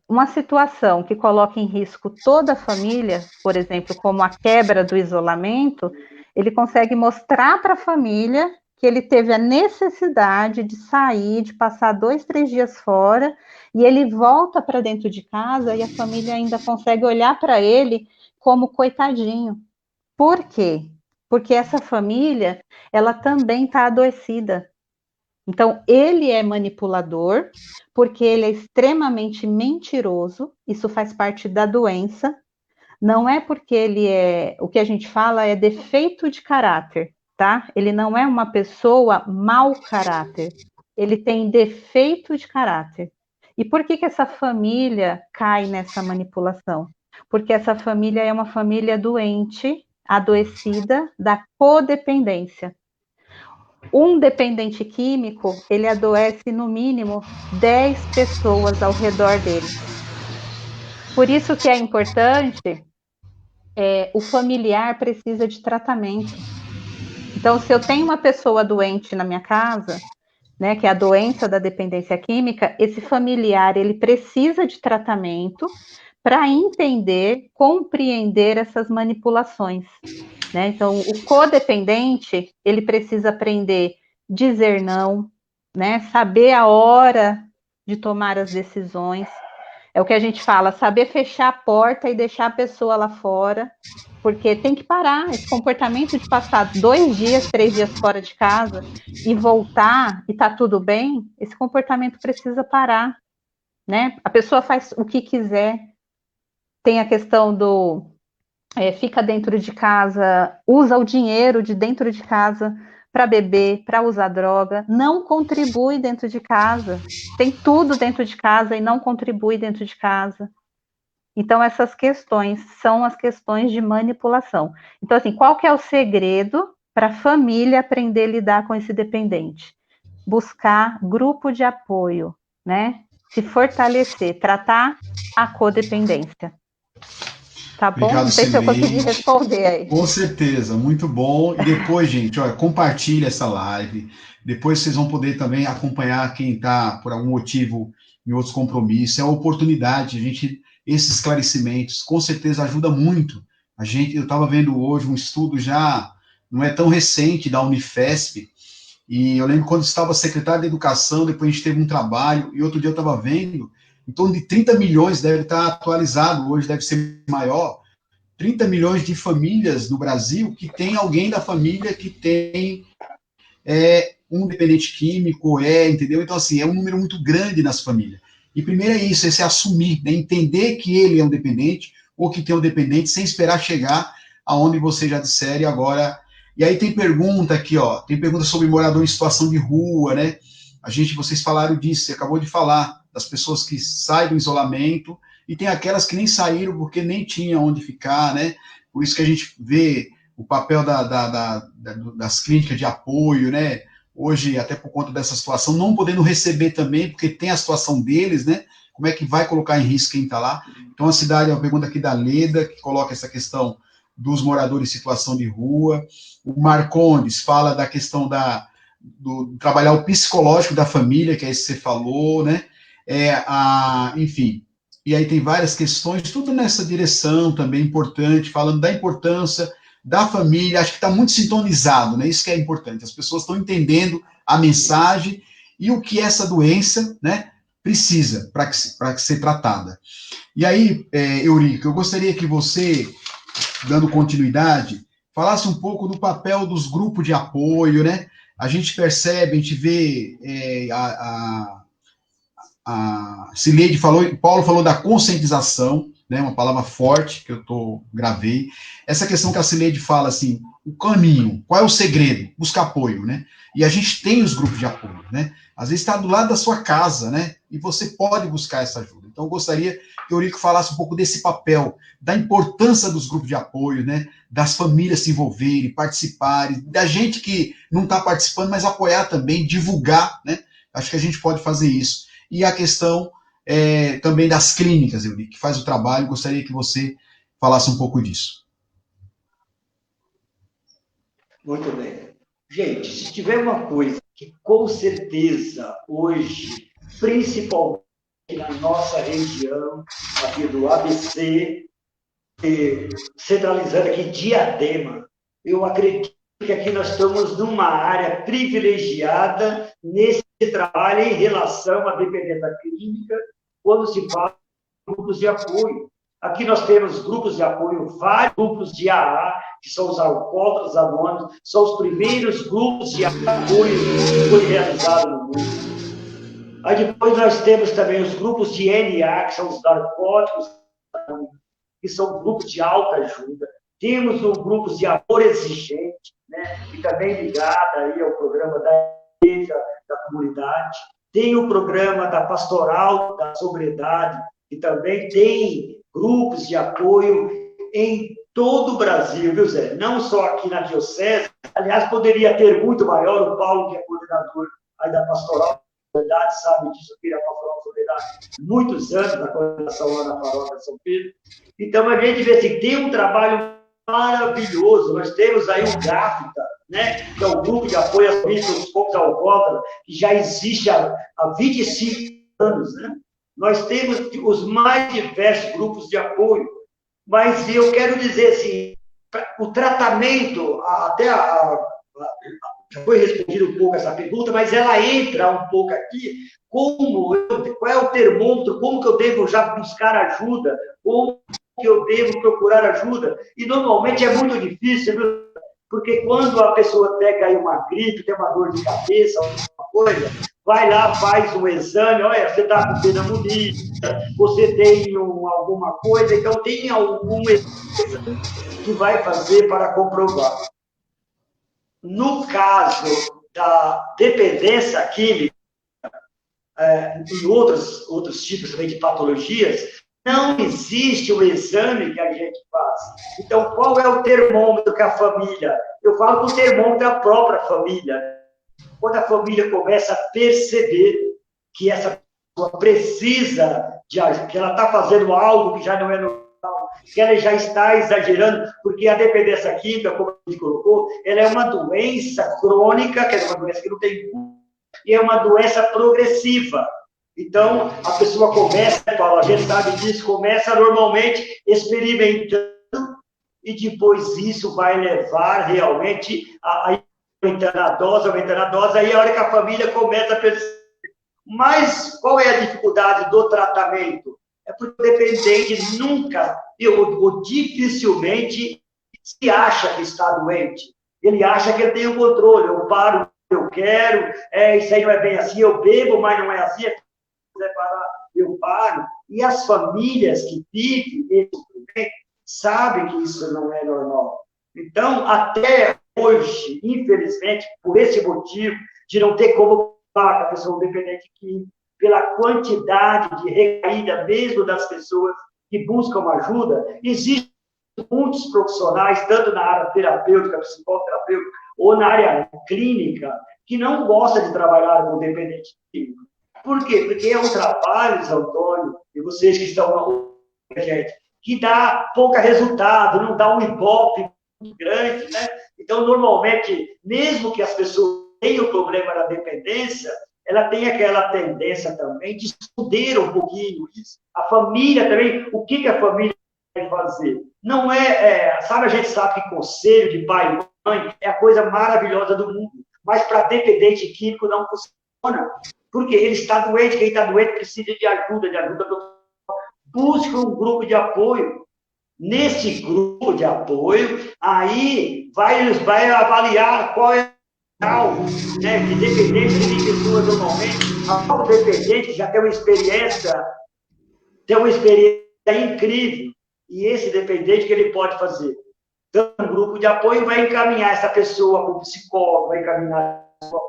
uma situação que coloca em risco toda a família, por exemplo, como a quebra do isolamento, ele consegue mostrar para a família que ele teve a necessidade de sair, de passar 2, 3 dias fora, e ele volta para dentro de casa e a família ainda consegue olhar para ele como coitadinho. Por quê? Porque essa família, ela também está adoecida. Então, ele é manipulador, porque ele é extremamente mentiroso, isso faz parte da doença, não é porque ele é, o que a gente fala é defeito de caráter, tá? Ele não é uma pessoa mau caráter, ele tem defeito de caráter. E por que essa família cai nessa manipulação? Porque essa família é uma família doente, adoecida da codependência. Um dependente químico, ele adoece no mínimo 10 pessoas ao redor dele. Por isso que é importante, o familiar precisa de tratamento. Então, se eu tenho uma pessoa doente na minha casa, né, que é a doença da dependência química, esse familiar, ele precisa de tratamento para entender, compreender essas manipulações, né? Então, o codependente, ele precisa aprender a dizer não, né? Saber a hora de tomar as decisões. É o que a gente fala, saber fechar a porta e deixar a pessoa lá fora, porque tem que parar. Esse comportamento de passar 2 dias, 3 dias fora de casa e voltar e tá tudo bem, esse comportamento precisa parar, né? A pessoa faz o que quiser. Tem a questão do fica dentro de casa, usa o dinheiro de dentro de casa para beber, para usar droga, não contribui dentro de casa, tem tudo dentro de casa e não contribui dentro de casa. Então, essas questões são as questões de manipulação. Então, assim, qual que é o segredo para a família aprender a lidar com esse dependente? Buscar grupo de apoio, né? Se fortalecer, tratar a codependência. Tá bom? Obrigado, Não sei se eu consegui Sileide. responder aí. Com certeza, muito bom. E depois, gente, olha, compartilha essa live. Depois vocês vão poder também acompanhar quem está, por algum motivo, em outros compromissos. É uma oportunidade, a gente, esses esclarecimentos, com certeza ajuda muito. Eu estava vendo hoje um estudo já, não é tão recente, da Unifesp, e eu lembro quando estava secretário da Educação, depois a gente teve um trabalho, e outro dia eu estava vendo, em torno de 30 milhões, deve estar atualizado, hoje deve ser maior, 30 milhões de famílias no Brasil que tem alguém da família que tem um dependente químico, entendeu? Então, assim, é um número muito grande nas famílias. E primeiro é isso, é se assumir, né? Entender que ele é um dependente, ou que tem um dependente, sem esperar chegar aonde você já disser, e agora... E aí tem pergunta aqui, ó, tem pergunta sobre morador em situação de rua, né? Vocês falaram disso, você acabou de falar, das pessoas que saem do isolamento, e tem aquelas que nem saíram porque nem tinha onde ficar, né? Por isso que a gente vê o papel das clínicas de apoio, né? Hoje, até por conta dessa situação, não podendo receber também, porque tem a situação deles, né? Como é que vai colocar em risco quem está lá? Então, a cidade, é uma pergunta aqui da Leda, que coloca essa questão dos moradores em situação de rua. O Marcondes fala da questão do trabalhar o psicológico da família, que é isso que você falou, né? Enfim, e aí tem várias questões, tudo nessa direção também importante, falando da importância da família, acho que está muito sintonizado, né? Isso que é importante, as pessoas estão entendendo a mensagem e o que essa doença, né, precisa para ser tratada. E aí, Eurico, eu gostaria que você, dando continuidade, falasse um pouco do papel dos grupos de apoio, né? A gente percebe, a gente vê a Cileide falou, Paulo falou da conscientização, né, uma palavra forte que eu gravei. Essa questão que a Cileide fala assim, o caminho, qual é o segredo? Buscar apoio, né? E a gente tem os grupos de apoio, né? Às vezes está do lado da sua casa, né? E você pode buscar essa ajuda. Então eu gostaria que o Eurico falasse um pouco desse papel, da importância dos grupos de apoio, né? Das famílias se envolverem, participarem, da gente que não está participando, mas apoiar também, divulgar, né? Acho que a gente pode fazer isso. E a questão também das clínicas, Eurico, que faz o trabalho, gostaria que você falasse um pouco disso. Muito bem. Gente, se tiver uma coisa que com certeza hoje, principalmente na nossa região, aqui do ABC, centralizando aqui Diadema, eu acredito que aqui nós estamos numa área privilegiada nesse trabalho em relação à dependência clínica, quando se fala de grupos de apoio. Aqui nós temos grupos de apoio, vários grupos de AA, que são os alcoólatras anônimos, são os primeiros grupos de apoio que foi realizado no mundo. Aí depois nós temos também os grupos de NA, que são os narcóticos, que são grupos de alta ajuda. Temos os grupos de amor exigente, né, que também ligado aí ao programa da igreja, da comunidade. Tem o programa da pastoral da sobriedade, que também tem grupos de apoio em todo o Brasil, viu, Zé? Não só aqui na Diocese, aliás, poderia ter muito maior, o Paulo, que é coordenador aí da pastoral da sobriedade, sabe disso, eu queria pastoral da sobriedade muitos anos na coordenação lá na paróquia de São Pedro. Então, a gente vê assim, tem um trabalho maravilhoso. Nós temos aí o GAFTA, né, que é o Grupo de Apoio às Vítimas dos Poucos Alcoólatras, que já existe há 25 anos. Né? Nós temos os mais diversos grupos de apoio, mas eu quero dizer assim, o tratamento, já foi respondido um pouco essa pergunta, mas ela entra um pouco aqui, qual é o termômetro, como que eu devo já buscar ajuda, como que eu devo procurar ajuda, e normalmente é muito difícil, porque quando a pessoa pega aí uma gripe, tem uma dor de cabeça, alguma coisa, vai lá, faz um exame, olha, você está com pneumonia, você tem alguma coisa, então tem algum exame que vai fazer para comprovar. No caso da dependência química, e outros tipos também de patologias, não existe o exame que a gente faz. Então, qual é o termômetro que a família... Eu falo que o termômetro é a própria família. Quando a família começa a perceber que essa pessoa precisa de ajuda, que ela está fazendo algo que já não é normal, que ela já está exagerando, porque a dependência química, como a gente colocou, ela é uma doença crônica, que é uma doença que não tem cura, e é uma doença progressiva. Então, a pessoa começa, Paulo, a gente sabe disso, começa normalmente experimentando e depois isso vai levar realmente a aumentando a dose, aí é a hora que a família começa a perceber. Mas qual é a dificuldade do tratamento? É porque o dependente nunca, ou dificilmente, se acha que está doente. Ele acha que ele tem o controle, eu paro, eu quero, isso aí não é bem assim, eu bebo, mas não é assim, eu paro. E as famílias que vivem esse sofrimento sabem que isso não é normal. Então, até hoje, infelizmente, por esse motivo de não ter como falar com a pessoa dependente química, pela quantidade de recaída mesmo das pessoas que buscam ajuda, existem muitos profissionais, tanto na área terapêutica, psicoterapêutica, ou na área clínica, que não gostam de trabalhar com dependente químico. Por quê? Porque é um trabalho, Zé Antônio, e vocês que estão na gente, que dá pouco resultado, não dá um ibope muito grande, né? Então, normalmente, mesmo que as pessoas tenham o problema da dependência, ela tem aquela tendência também de esconder um pouquinho isso. A família também, o que a família vai fazer? Não sabe, a gente sabe que conselho de pai e mãe é a coisa maravilhosa do mundo, mas para dependente químico não funciona. Porque ele está doente, quem está doente precisa de ajuda busca um grupo de apoio. Nesse grupo de apoio, aí vai avaliar qual é o grau, né, de dependência de pessoas normalmente. O dependente já tem uma experiência incrível. E esse dependente que ele pode fazer? Então, um grupo de apoio vai encaminhar essa pessoa para o psicólogo, vai encaminhar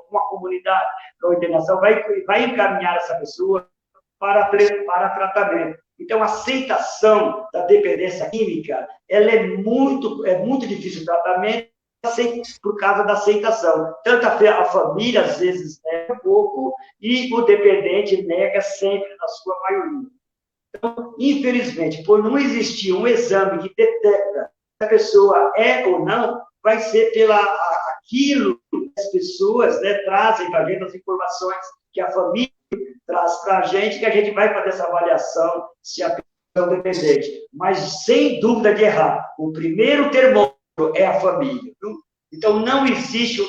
uma comunidade para a internação, vai encaminhar essa pessoa para tratamento. Então, a aceitação da dependência química, ela é muito difícil o tratamento por causa da aceitação. Tanto a família, às vezes, nega um pouco, e o dependente nega sempre, na sua maioria. Então, infelizmente, por não existir um exame que detecta se a pessoa é ou não, vai ser aquilo que as pessoas, né, trazem para a gente, as informações que a família traz para a gente, que a gente vai fazer essa avaliação se a pessoa é dependente. Mas, sem dúvida de errar, o primeiro termômetro é a família. Viu? Então, não existe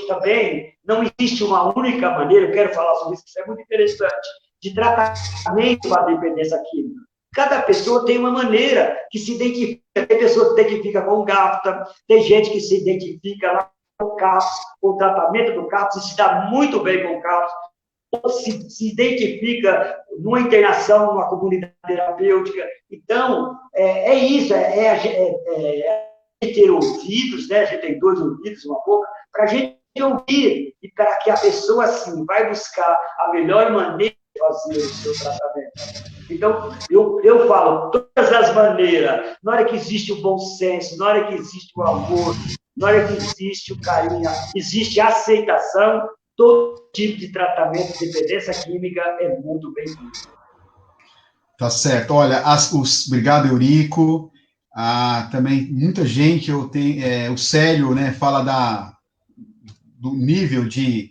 uma única maneira, eu quero falar sobre isso, que isso é muito interessante, de tratamento para a dependência química. Cada pessoa tem uma maneira que se identifica. Tem pessoa que se identifica com o GAFTA, tem gente que se identifica lá com o CAPS, com o tratamento do CAPS, e se dá muito bem com o CAPS, ou se identifica numa internação, numa comunidade terapêutica. Então, é isso, ter ouvidos, né? A gente tem 2 ouvidos, uma boca, para a gente ouvir e para que a pessoa, assim, vai buscar a melhor maneira de fazer o seu tratamento. Então, eu falo, todas as maneiras, na hora que existe o bom senso, na hora que existe o amor, na hora que existe o carinho, existe a aceitação, todo tipo de tratamento de dependência química é muito bem-vindo. Tá certo. Olha, obrigado, Eurico. Também muita gente, o Célio, né, fala do nível de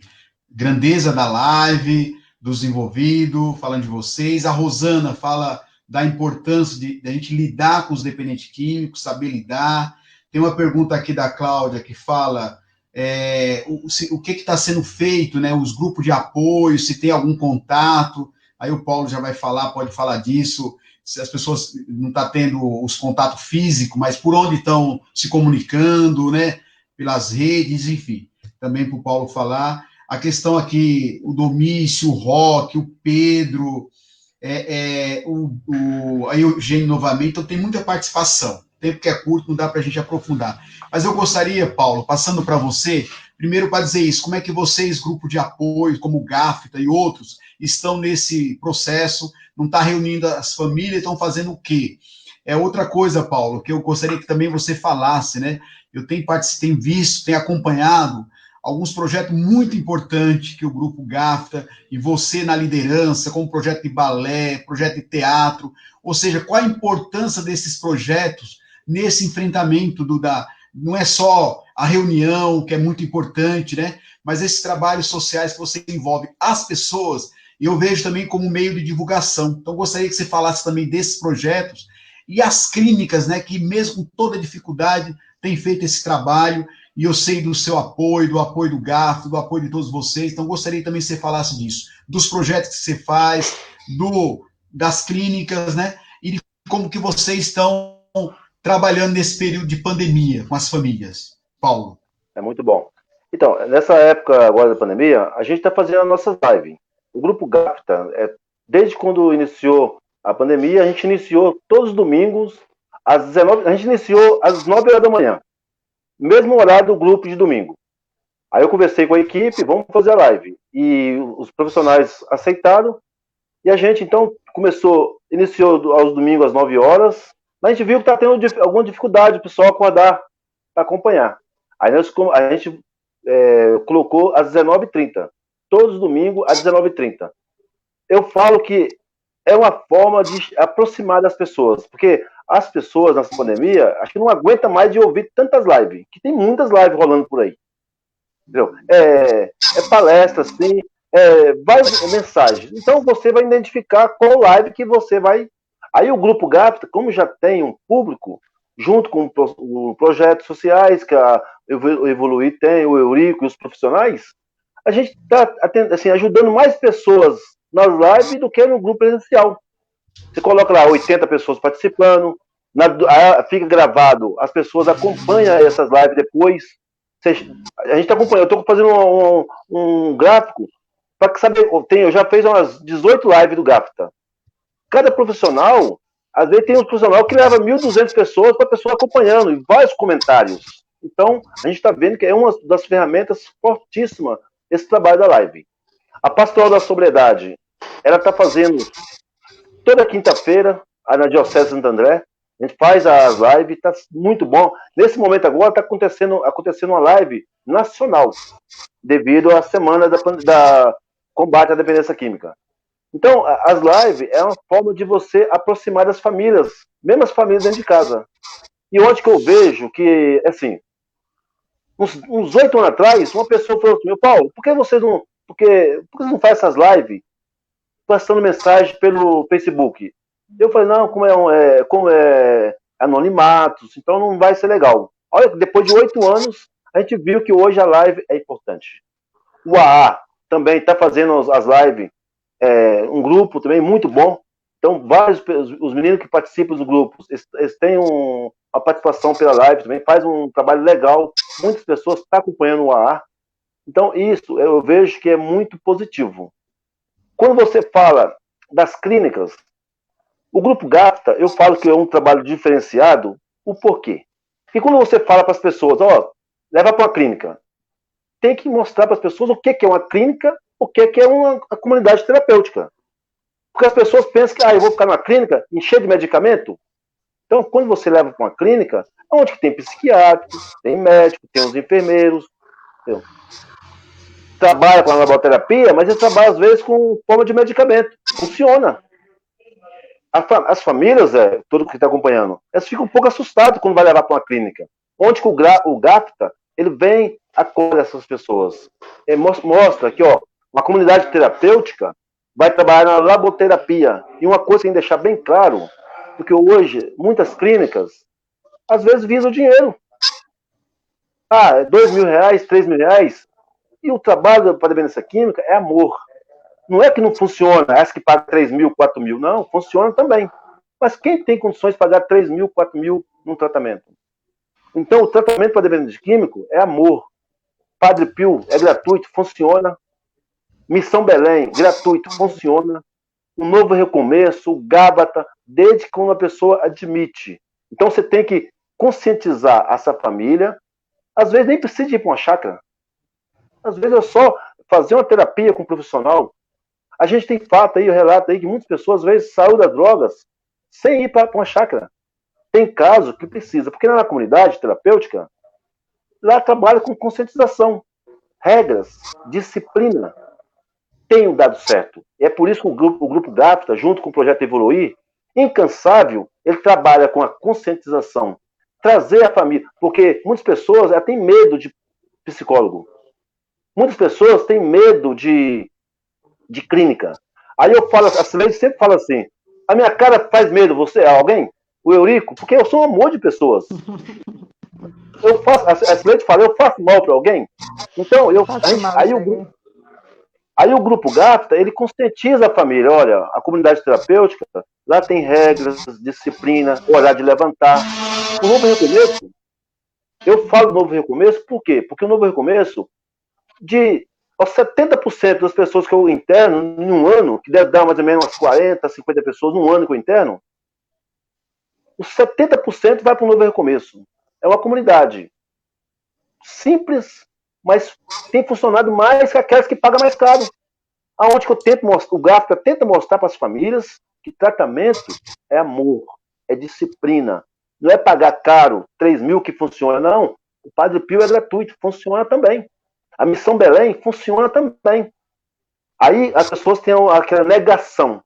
grandeza da live, dos envolvidos, falando de vocês. A Rosana fala da importância de a gente lidar com os dependentes químicos, saber lidar. Tem uma pergunta aqui da Cláudia que fala o que está sendo feito, né, os grupos de apoio, se tem algum contato. Aí o Paulo já vai falar, pode falar disso, se as pessoas não estão tendo os contatos físicos, mas por onde estão se comunicando, né, pelas redes, enfim. Também para o Paulo falar. A questão aqui, o Domício, o Roque, o Pedro, a Eugênio novamente, então tem muita participação. O tempo que é curto, não dá para a gente aprofundar. Mas eu gostaria, Paulo, passando para você, primeiro para dizer isso, como é que vocês, grupo de apoio, como o GAFTA e outros, estão nesse processo, não está reunindo as famílias, estão fazendo o quê? Outra coisa, Paulo, que eu gostaria que também você falasse, né? Eu tenho visto, tenho acompanhado alguns projetos muito importantes que o Grupo GAFTA e você na liderança, como projeto de balé, projeto de teatro, ou seja, qual a importância desses projetos nesse enfrentamento não é só a reunião, que é muito importante, né? Mas esses trabalhos sociais que você envolve as pessoas, eu vejo também como meio de divulgação. Então, gostaria que você falasse também desses projetos e as clínicas, né, que mesmo com toda dificuldade têm feito esse trabalho, e eu sei do seu apoio, do apoio do GAFTA, do apoio de todos vocês, então gostaria também que você falasse disso, dos projetos que você faz, das clínicas, né, e de como que vocês estão trabalhando nesse período de pandemia com as famílias. Paulo. É muito bom. Então, nessa época agora da pandemia, a gente está fazendo a nossa live. O Grupo GAFTA, desde quando iniciou a pandemia, a gente iniciou todos os domingos, às 19, a gente iniciou às 9 horas da manhã. Mesmo horário do grupo de domingo. Aí eu conversei com a equipe, vamos fazer a live. E os profissionais aceitaram, e a gente, então, iniciou aos domingos às 9 horas, mas a gente viu que está tendo alguma dificuldade o pessoal acordar para acompanhar. Aí a gente colocou às 19h30, todos os domingos às 19h30. Eu falo que é uma forma de aproximar das pessoas, porque as pessoas nessa pandemia, acho que não aguentam mais de ouvir tantas lives, que tem muitas lives rolando por aí. Entendeu? Palestra, sim, várias mensagens. Então você vai identificar qual live que você vai. Aí o Grupo GAFTA, como já tem um público, junto com o projetos sociais que a Evoluir tem, o Eurico e os profissionais, a gente está assim, ajudando mais pessoas nas lives do que no grupo presencial. Você coloca lá 80 pessoas participando, fica gravado, as pessoas acompanham essas lives depois. A gente está acompanhando, eu estou fazendo um gráfico para saber. Eu já fiz umas 18 lives do GAFTA. Cada profissional, às vezes tem um profissional que leva 1.200 pessoas para a pessoa acompanhando, e vários comentários. Então, a gente está vendo que é uma das ferramentas fortíssimas esse trabalho da live. A Pastoral da Sobriedade, ela está fazendo toda quinta-feira, na Diocese de Santo André, a gente faz as lives, está muito bom. Nesse momento agora está acontecendo uma live nacional, devido à semana da combate à dependência química. Então, as lives é uma forma de você aproximar das famílias, mesmo as famílias dentro de casa. E onde que eu vejo que, assim, uns 8 anos atrás, uma pessoa falou assim, Paulo, por que vocês não fazem essas lives passando mensagem pelo Facebook? Eu falei, não, como é anonimatos, então não vai ser legal. Olha, depois de 8 anos, a gente viu que hoje a live é importante. O AA também está fazendo as lives, um grupo também muito bom. Então, os meninos que participam dos grupos, eles têm uma participação pela live também, faz um trabalho legal. Muitas pessoas estão acompanhando o AA. Então, isso eu vejo que é muito positivo. Quando você fala das clínicas, o Grupo GAFTA, eu falo que é um trabalho diferenciado. O porquê? Porque quando você fala para as pessoas, leva para uma clínica, tem que mostrar para as pessoas o que é uma clínica, o que é uma comunidade terapêutica. Porque as pessoas pensam que eu vou ficar numa clínica encher de medicamento. Então, quando você leva para uma clínica, onde que tem psiquiátrico, tem médico, tem os enfermeiros, trabalha com a laboterapia, mas eles trabalham às vezes com forma de medicamento. Funciona. As famílias, todo que está acompanhando, elas ficam um pouco assustadas quando vai levar para uma clínica. Onde que o GAFTA, ele vem, acolhe essas pessoas. Ele mostra que uma comunidade terapêutica vai trabalhar na laboterapia. E uma coisa que tem que deixar bem claro, porque hoje, muitas clínicas, às vezes visam dinheiro. R$2.000, R$3.000. E o trabalho para a dependência química é amor. Não é que não funciona, essa que paga 3.000, 4.000, não, funciona também. Mas quem tem condições de pagar 3.000, 4.000 num tratamento? Então, o tratamento para dependente químico é amor. Padre Pio é gratuito, funciona. Missão Belém, gratuito, funciona. Um Novo Recomeço, o Gábata, desde quando a pessoa admite. Então, você tem que conscientizar essa família. Às vezes, nem precisa ir para uma chácara. Às vezes, é só fazer uma terapia com um profissional. A gente tem fato aí, relato aí, que muitas pessoas, às vezes, saem das drogas sem ir para uma chácara. Tem caso que precisa, porque na comunidade terapêutica, lá trabalha com conscientização, regras, disciplina. Tem dado certo. E é por isso que o Grupo GAFTA, junto com o Projeto Evoluir, incansável, ele trabalha com a conscientização. Trazer a família, porque muitas pessoas têm medo de psicólogo. Muitas pessoas têm medo de clínica. Aí eu falo, a Sileide sempre fala assim, a minha cara faz medo, você é alguém? O Eurico? Porque eu sou um amor de pessoas. A Sileide fala, eu faço mal para alguém? Então, aí o Grupo GAFTA, ele conscientiza a família, olha, a comunidade terapêutica, lá tem regras, disciplina, horário de levantar. O Novo Recomeço, eu falo do Novo Recomeço, por quê? Porque o Novo Recomeço, de 70% das pessoas que eu interno em um ano, que deve dar mais ou menos umas 40, 50 pessoas num ano que eu interno, os 70% vai para o Novo Recomeço. É uma comunidade simples, mas tem funcionado mais que aquelas que pagam mais caro. Aonde que eu tento mostrar, o GAFTA tenta mostrar para as famílias que tratamento é amor, é disciplina. Não é pagar caro, 3.000 que funciona, não. O Padre Pio é gratuito, funciona também. A Missão Belém funciona também. Aí as pessoas têm aquela negação.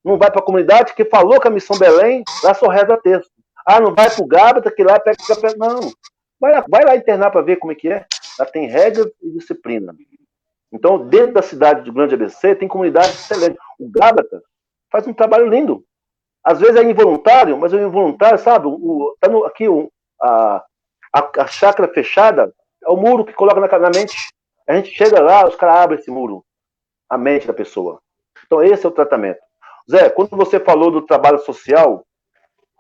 Não vai para a comunidade que falou que a Missão Belém, lá só reza texto. Não vai para o Gábata que lá pega... Não. Vai lá internar para ver como é que é. Lá tem regras e disciplina. Então, dentro da cidade do Grande ABC, tem comunidade excelente. O Gábata faz um trabalho lindo. Às vezes é involuntário, mas o involuntário, sabe? Aqui a chácara fechada é o muro que coloca na mente. A gente chega lá, os caras abrem esse muro. A mente da pessoa. Então, esse é o tratamento. Zé, quando você falou do trabalho social,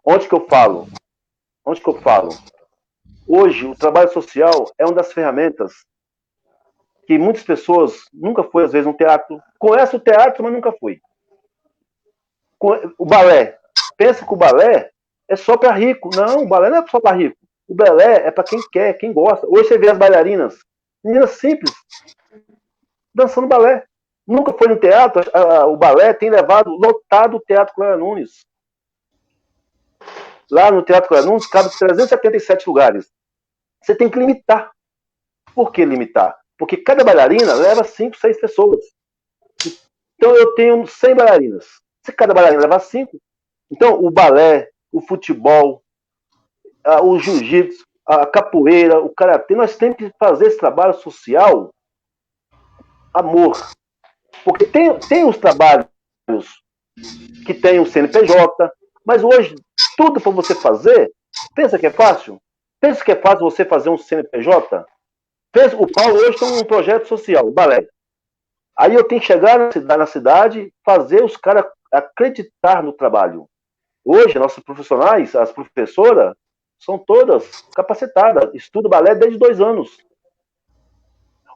onde que eu falo? Hoje, o trabalho social é uma das ferramentas que muitas pessoas nunca foi, às vezes, um teatro. Conhece o teatro, mas nunca foi. O balé. Pensa que o balé é só para rico. Não, o balé não é só para rico. O balé é para quem quer, quem gosta. Hoje você vê as bailarinas, meninas simples, dançando balé. Nunca foi no teatro. O balé tem lotado o Teatro Clara Nunes. Lá no Teatro Clara Nunes cabe 377 lugares. Você tem que limitar. Por que limitar? Porque cada bailarina leva 5, 6 pessoas. Então eu tenho 100 bailarinas. Se cada bailarina levar 5, então o balé, o futebol, o jiu-jitsu, a capoeira, o karatê, nós temos que fazer esse trabalho social, amor. Porque tem os trabalhos que tem o CNPJ, mas hoje tudo para você fazer, pensa que é fácil? Pensa que é fácil você fazer um CNPJ? O Paulo hoje tem um projeto social, o balé. Aí eu tenho que chegar na cidade, fazer os caras acreditar no trabalho. Hoje, nossos profissionais, as professoras, são todas capacitadas, estudam balé desde 2 anos.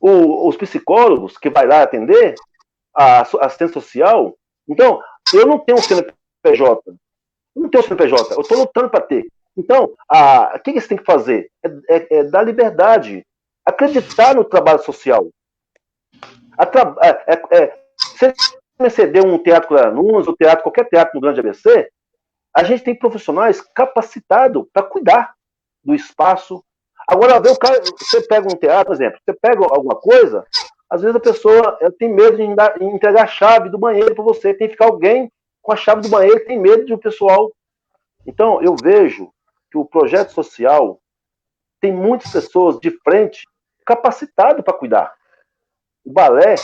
Os psicólogos que vai lá atender, a assistente social. Então, eu não tenho um CNPJ. Eu não tenho um CNPJ, eu estou lutando para ter. Então, o que você tem que fazer? É dar liberdade, acreditar no trabalho social. Se você deu um teatro com alunos, ou teatro, qualquer teatro no Grande ABC, a gente tem profissionais capacitados para cuidar do espaço. Agora, você pega um teatro, por exemplo, você pega alguma coisa, às vezes a pessoa tem medo de entregar a chave do banheiro para você, tem que ficar alguém com a chave do banheiro, tem medo de um pessoal. Então, eu vejo que o projeto social tem muitas pessoas de frente capacitadas para cuidar. O balé,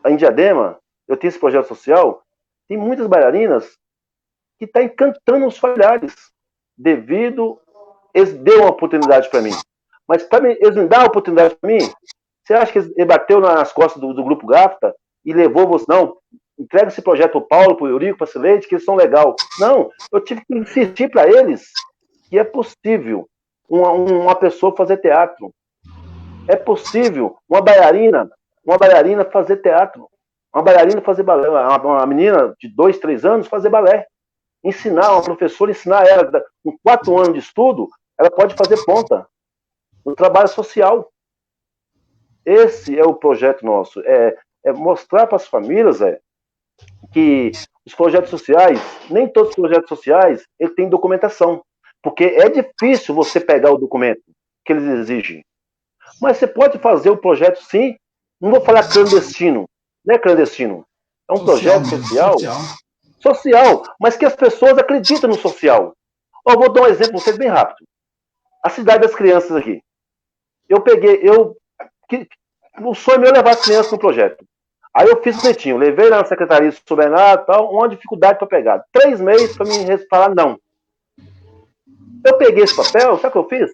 em Diadema, eu tenho esse projeto social, tem muitas bailarinas que estão encantando os familiares, devido eles deu uma oportunidade para mim. Mas para eles não dar uma oportunidade para mim, você acha que ele bateu nas costas do Grupo GAFTA e levou você? Não, entrega esse projeto para o Paulo, para o Eurico, para a Cileide, que eles são legais. Não, eu tive que insistir para eles que é possível uma pessoa fazer teatro. É possível uma bailarina fazer teatro. Uma bailarina fazer balé. Uma menina de 2, 3 anos fazer balé. Ensinar, uma professora ensinar ela, com 4 anos de estudo, ela pode fazer ponta no trabalho social. Esse é o projeto nosso, é mostrar para as famílias que os projetos sociais, nem todos os projetos sociais, ele tem documentação, porque é difícil você pegar o documento que eles exigem. Mas você pode fazer o projeto sim, não vou falar clandestino, não é clandestino, é um projeto social, mas que as pessoas acreditam no social. Eu vou dar um exemplo para vocês bem rápido. A Cidade das Crianças aqui. O sonho meu é levar as crianças no projeto. Aí eu fiz direitinho, levei lá na Secretaria de Soberano e tal, uma dificuldade para pegar. 3 meses para me falar não. Eu peguei esse papel, sabe o que eu fiz?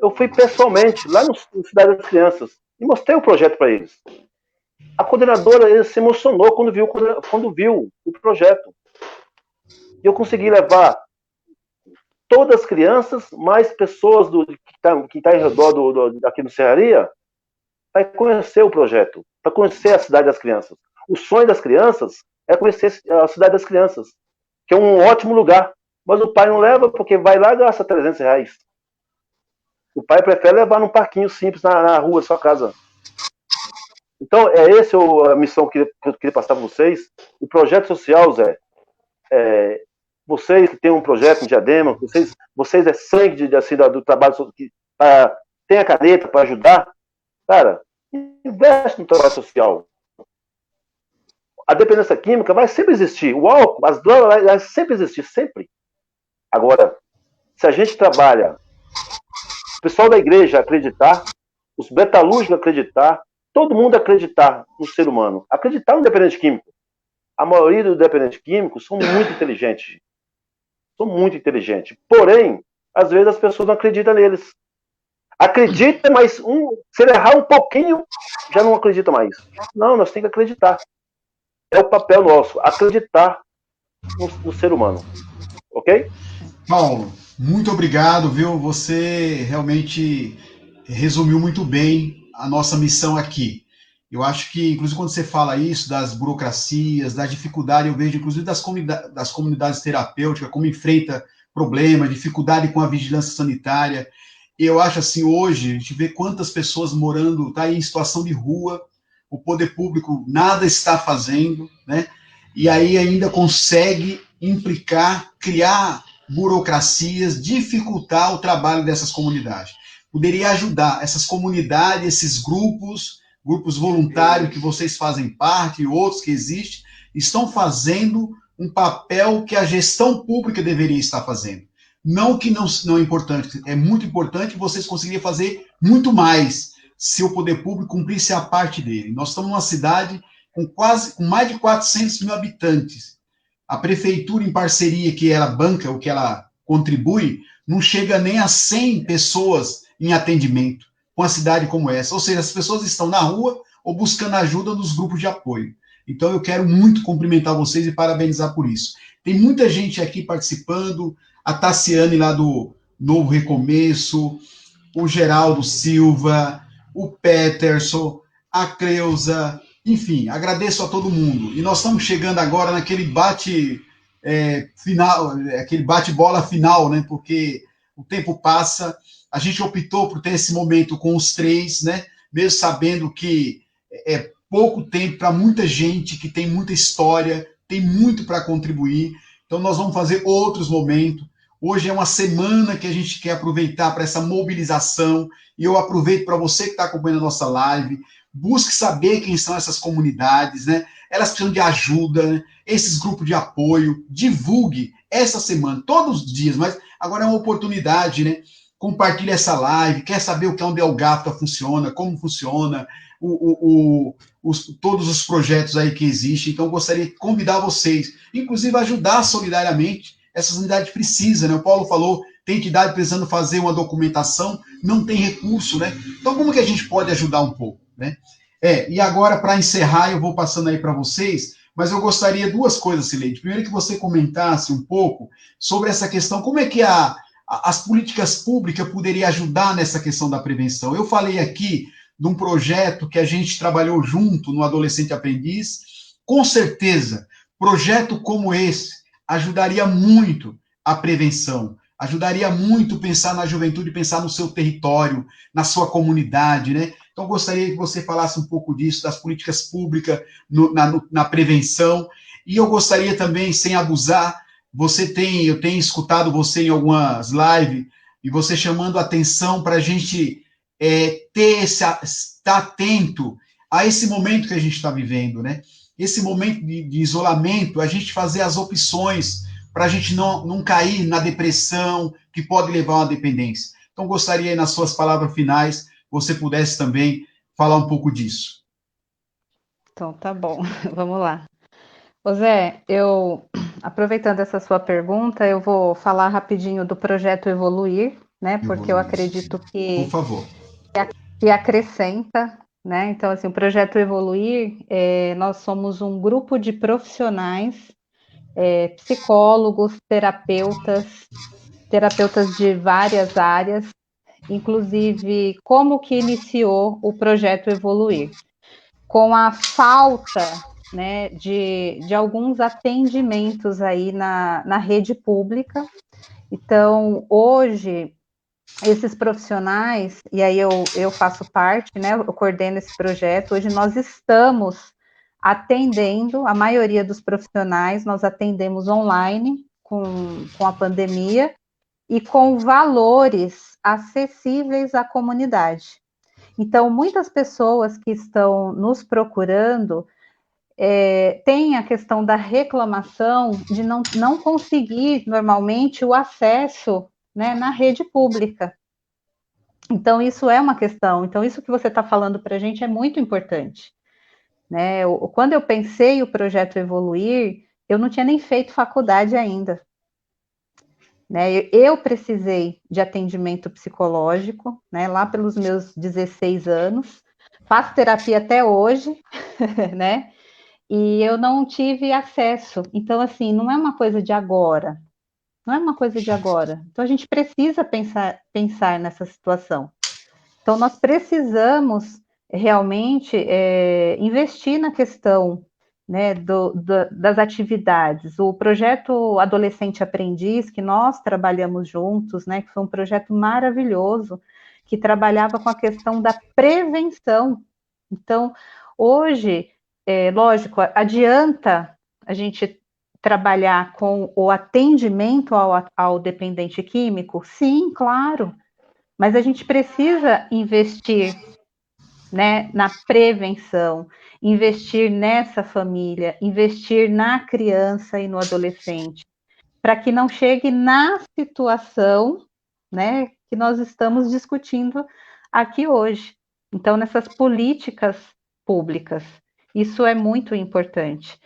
Eu fui pessoalmente lá no Cidade das Crianças e mostrei o projeto para eles. A coordenadora se emocionou quando viu o projeto. E eu consegui levar todas as crianças, mais pessoas que está em redor aqui no Serraria, para conhecer o projeto, para conhecer a Cidade das Crianças. O sonho das crianças é conhecer a Cidade das Crianças, que é um ótimo lugar. Mas o pai não leva porque vai lá e gasta R$300. O pai prefere levar num parquinho simples na rua da sua casa. Então, essa a missão que eu queria passar para vocês. O projeto social, Zé, vocês que têm um projeto em Diadema, vocês é sangue do trabalho, tem a caneta para ajudar, cara, investe no trabalho social. A dependência química vai sempre existir, o álcool, as drogas vai sempre existir, sempre. Agora, se a gente trabalha, o pessoal da igreja acreditar, os metalúrgicos acreditar, todo mundo acreditar no ser humano, acreditar no dependente químico. A maioria dos dependentes químicos são muito inteligentes. Porém, às vezes as pessoas não acreditam neles. Acredita, mas se ele errar um pouquinho, já não acredita mais. Não, nós temos que acreditar. É o papel nosso, acreditar no ser humano. Ok? Paulo, muito obrigado, viu? Você realmente resumiu muito bem a nossa missão aqui. Eu acho que, inclusive, quando você fala isso, das burocracias, da dificuldade, eu vejo, inclusive, das comunidades terapêuticas, como enfrenta problemas, dificuldade com a vigilância sanitária. Eu acho assim, hoje, a gente vê quantas pessoas morando, tá aí em situação de rua, o poder público nada está fazendo, né? E aí ainda consegue implicar, criar burocracias, dificultar o trabalho dessas comunidades. Poderia ajudar essas comunidades, esses grupos voluntários que vocês fazem parte e outros que existem, estão fazendo um papel que a gestão pública deveria estar fazendo. Não que não é importante, é muito importante, vocês conseguiriam fazer muito mais se o poder público cumprisse a parte dele. Nós estamos numa cidade com mais de 400 mil habitantes. A prefeitura, em parceria que ela banca, o que ela contribui, não chega nem a 100 pessoas em atendimento. com a cidade como essa. Ou seja, as pessoas estão na rua ou buscando ajuda nos grupos de apoio. Então, eu quero muito cumprimentar vocês e parabenizar por isso. Tem muita gente aqui participando, a Tassiane lá do Novo Recomeço, o Geraldo Silva, o Peterson, a Creuza, enfim, agradeço a todo mundo. E nós estamos chegando agora naquele final, aquele bate-bola final, né? Porque o tempo passa, a gente optou por ter esse momento com os três, né? Mesmo sabendo que é pouco tempo para muita gente que tem muita história, tem muito para contribuir. Então nós vamos fazer outros momentos. Hoje é uma semana que a gente quer aproveitar para essa mobilização, e eu aproveito para você que está acompanhando a nossa live, busque saber quem são essas comunidades, né? Elas precisam de ajuda, né? Esses grupos de apoio, divulgue essa semana, todos os dias, mas agora é uma oportunidade, né? Compartilhe essa live, quer saber o que é um Delgata funciona, como funciona, todos os projetos aí que existem. Então, eu gostaria de convidar vocês, inclusive ajudar solidariamente. Essas unidades precisam, né? O Paulo falou, tem entidade precisando fazer uma documentação, não tem recurso, né? Então, como que a gente pode ajudar um pouco, né? E agora, para encerrar, eu vou passando aí para vocês, mas eu gostaria de duas coisas, Sileide. Primeiro, que você comentasse um pouco sobre essa questão, como é que as políticas públicas poderiam ajudar nessa questão da prevenção. Eu falei aqui de um projeto que a gente trabalhou junto no Adolescente Aprendiz. Com certeza, projeto como esse ajudaria muito a prevenção, ajudaria muito pensar na juventude, pensar no seu território, na sua comunidade, né? Então, gostaria que você falasse um pouco disso, das políticas públicas na prevenção, e eu gostaria também, sem abusar, eu tenho escutado você em algumas lives, e você chamando a atenção para a gente estar atento a esse momento que a gente está vivendo, né? Esse momento de isolamento, a gente fazer as opções para a gente não cair na depressão que pode levar a uma dependência. Então, gostaria, nas suas palavras finais, você pudesse também falar um pouco disso. Então, tá bom, vamos lá. Ô Zé, aproveitando essa sua pergunta, eu vou falar rapidinho do projeto Evoluir, né? Porque eu acredito Por favor. que acrescenta, né? Então, assim, o projeto Evoluir, nós somos um grupo de profissionais, psicólogos, terapeutas de várias áreas, inclusive como que iniciou o projeto Evoluir. Com a falta, né, de alguns atendimentos aí na rede pública. Então, hoje, esses profissionais, e aí eu faço parte, né, eu coordeno esse projeto, hoje nós estamos atendendo, a maioria dos profissionais, nós atendemos online com a pandemia e com valores acessíveis à comunidade. Então, muitas pessoas que estão nos procurando têm a questão da reclamação de não conseguir, normalmente, o acesso, né, na rede pública. Então, isso é uma questão. Então, isso que você está falando para a gente é muito importante. Né? Quando eu pensei o projeto Evoluir, eu não tinha nem feito faculdade ainda. Né? Eu precisei de atendimento psicológico, né? Lá pelos meus 16 anos, faço terapia até hoje, né? E eu não tive acesso. Então, assim, não é uma coisa de agora. Não é uma coisa de agora. Então, a gente precisa pensar nessa situação. Então, nós precisamos realmente investir na questão, né, das atividades. O projeto Adolescente Aprendiz, que nós trabalhamos juntos, né, que foi um projeto maravilhoso, que trabalhava com a questão da prevenção. Então, hoje, lógico, adianta a gente trabalhar com o atendimento ao dependente químico? Sim, claro, mas a gente precisa investir, né, na prevenção, investir nessa família, investir na criança e no adolescente, para que não chegue na situação, né, que nós estamos discutindo aqui hoje. Então, nessas políticas públicas, isso é muito importante.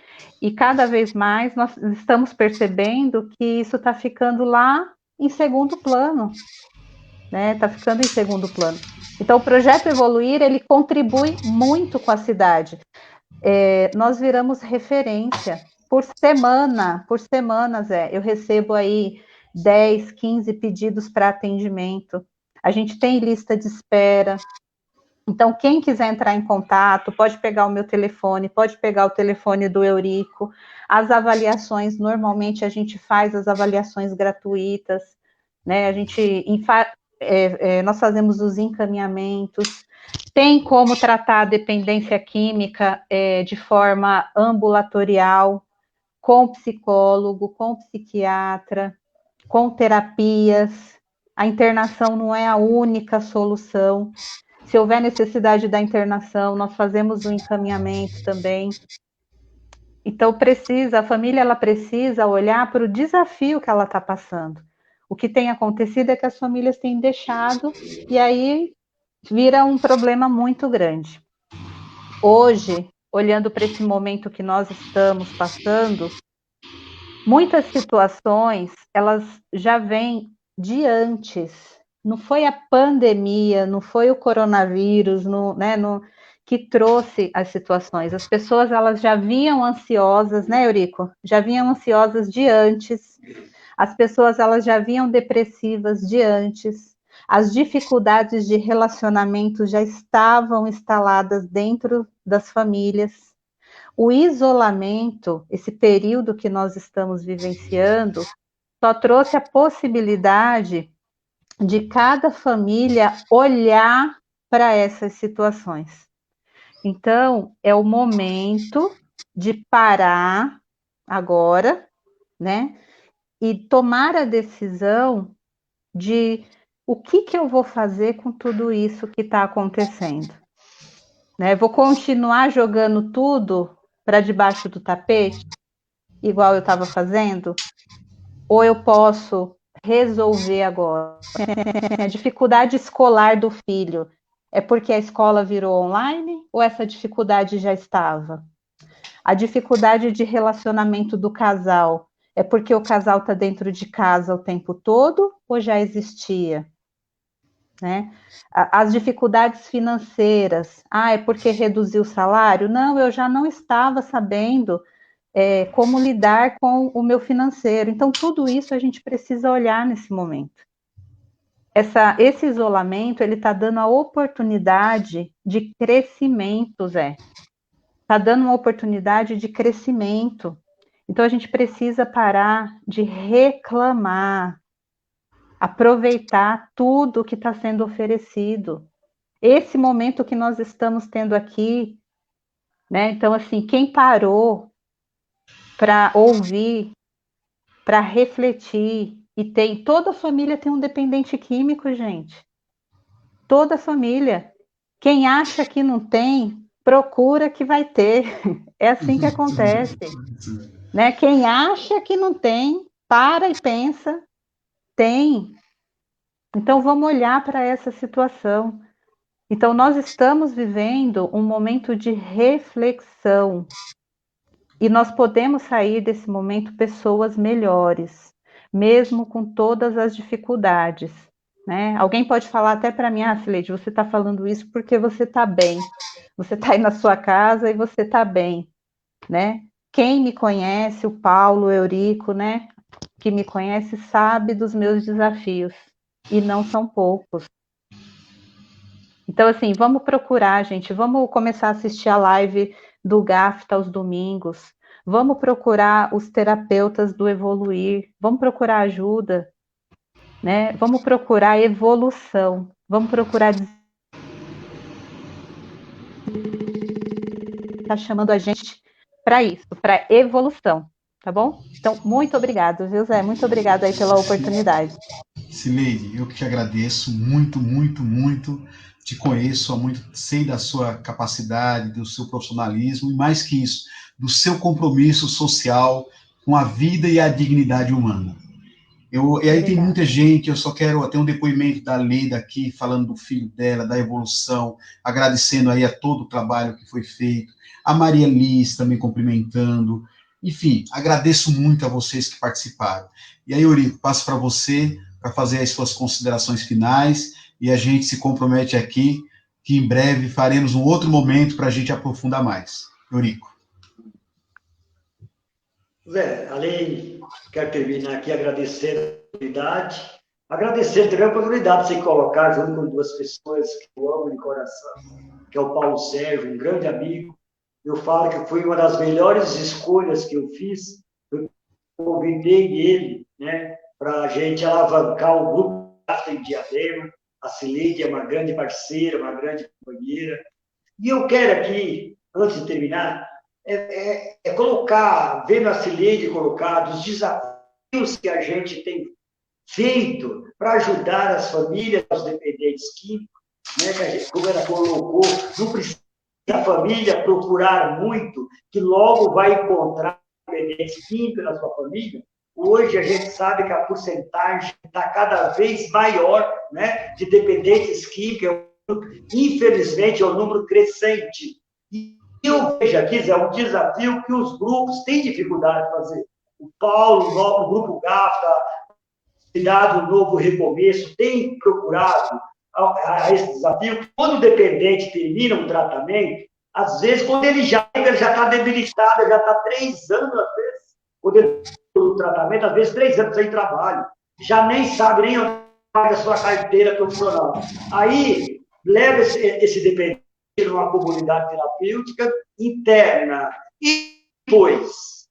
E cada vez mais nós estamos percebendo que isso está ficando lá em segundo plano, né? Está ficando em segundo plano. Então, o projeto Evoluir, ele contribui muito com a cidade. Nós viramos referência por semana, Zé, eu recebo aí 10, 15 pedidos para atendimento. A gente tem lista de espera. Então, quem quiser entrar em contato, pode pegar o meu telefone, pode pegar o telefone do Eurico. As avaliações, normalmente a gente faz as avaliações gratuitas, né? Nós fazemos os encaminhamentos. Tem como tratar a dependência química de forma ambulatorial, com psicólogo, com psiquiatra, com terapias. A internação não é a única solução. Se houver necessidade da internação, nós fazemos o encaminhamento também. Então, a família ela precisa olhar para o desafio que ela está passando. O que tem acontecido é que as famílias têm deixado, e aí vira um problema muito grande. Hoje, olhando para esse momento que nós estamos passando, muitas situações, elas já vêm de antes. Não foi a pandemia, não foi o coronavírus, que trouxe as situações. As pessoas, elas já vinham ansiosas, né, Eurico? Já vinham ansiosas de antes. As pessoas, elas já vinham depressivas de antes. As dificuldades de relacionamento já estavam instaladas dentro das famílias. O isolamento, esse período que nós estamos vivenciando, só trouxe a possibilidade de cada família olhar para essas situações. Então, é o momento de parar agora, né? E tomar a decisão de o que eu vou fazer com tudo isso que está acontecendo. Né? Vou continuar jogando tudo para debaixo do tapete, igual eu estava fazendo? Ou eu posso resolver agora? A dificuldade escolar do filho é porque a escola virou online ou essa dificuldade já estava? A dificuldade de relacionamento do casal é porque o casal está dentro de casa o tempo todo ou já existia? Né? As dificuldades financeiras, é porque reduziu o salário? Não, eu já não estava sabendo como lidar com o meu financeiro. Então, tudo isso a gente precisa olhar nesse momento. Esse isolamento, ele está dando a oportunidade de crescimento, Zé. Está dando uma oportunidade de crescimento. Então, a gente precisa parar de reclamar, aproveitar tudo que está sendo oferecido. Esse momento que nós estamos tendo aqui, né? Então, assim, quem parou para ouvir, para refletir, e toda família tem um dependente químico, gente. Toda família. Quem acha que não tem, procura que vai ter. É assim que acontece. Né? Quem acha que não tem, para e pensa, tem. Então, vamos olhar para essa situação. Então, nós estamos vivendo um momento de reflexão. E nós podemos sair desse momento pessoas melhores, mesmo com todas as dificuldades. Né? Alguém pode falar até para mim, Sileide, você está falando isso porque você está bem. Você está aí na sua casa e você está bem. Né? Quem me conhece, o Paulo, o Eurico, né? Que me conhece, sabe dos meus desafios. E não são poucos. Então, assim, vamos procurar, gente. Vamos começar a assistir a live do GAFTA aos domingos. Vamos procurar os terapeutas do Evoluir. Vamos procurar ajuda. Né? Vamos procurar evolução. Vamos procurar... Está chamando a gente para isso, para evolução. Tá bom? Então, muito obrigado, viu, Zé? Muito obrigado aí pela oportunidade. Sileide, eu que te agradeço muito, muito, muito. Te conheço há muito, sei da sua capacidade, do seu profissionalismo, e mais que isso, do seu compromisso social com a vida e a dignidade humana. E aí tem muita gente, eu só quero até um depoimento da Leda aqui, falando do filho dela, da evolução, agradecendo aí a todo o trabalho que foi feito, a Maria Liz também cumprimentando, enfim, agradeço muito a vocês que participaram. E aí, Eurico, passo para você, para fazer as suas considerações finais, e a gente se compromete aqui que em breve faremos um outro momento para a gente aprofundar mais. Eurico. Zé, além, quero terminar aqui agradecendo a oportunidade, agradecer também a oportunidade de se colocar junto com duas pessoas que eu amo de coração, que é o Paulo Sérgio, um grande amigo. Eu falo que foi uma das melhores escolhas que eu fiz. Eu convidei ele, né, para a gente alavancar o grupo em Diadema. A Cileide é uma grande parceira, uma grande companheira. E eu quero aqui, antes de terminar, colocar, vendo a Cileide colocar os desafios que a gente tem feito para ajudar as famílias, os dependentes químicos, né, que a gente, como ela colocou, não precisa a família procurar muito, que logo vai encontrar dependentes químicos na sua família. Hoje a gente sabe que a porcentagem está cada vez maior, né, de dependentes químicos, infelizmente é um número crescente. E eu vejo aqui, é um desafio que os grupos têm dificuldade de fazer. O Paulo, o Grupo GAFTA, Cuidado Novo Recomeço, tem procurado a esse desafio. Quando o dependente termina um tratamento, às vezes, quando ele já está debilitado, já está 3 anos, às vezes, quando ele o tratamento, às vezes 3 anos sem trabalho, já nem sabe nem onde vai a sua carteira profissional. Aí, leva esse dependente numa comunidade terapêutica interna e depois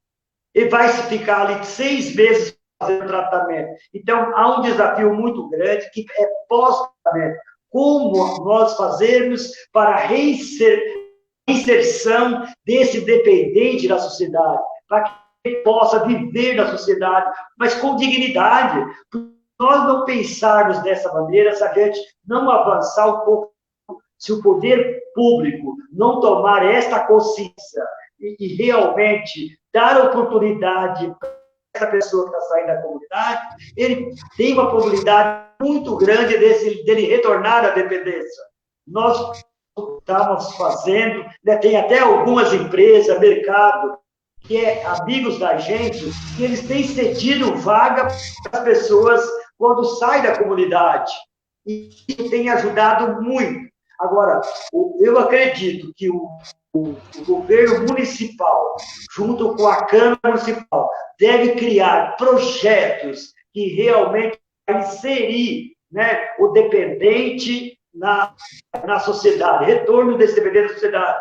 ele vai ficar ali 6 meses fazendo tratamento. Então, há um desafio muito grande que é pós-tratamento. Como nós fazermos para a reinserção desse dependente na sociedade, para que ele possa viver na sociedade, mas com dignidade. Nós não pensarmos dessa maneira, se a gente não avançar um pouco, se o poder público não tomar esta consciência e realmente dar oportunidade para essa pessoa que está saindo da comunidade, ele tem uma probabilidade muito grande dele retornar à dependência. Nós estamos fazendo, né, tem até algumas empresas, mercado, que é amigos da gente, que eles têm cedido vaga para as pessoas quando saem da comunidade. E isso tem ajudado muito. Agora, eu acredito que o governo municipal, junto com a Câmara Municipal, deve criar projetos que realmente inserir, né, o dependente na sociedade, retorno desse dependente na sociedade.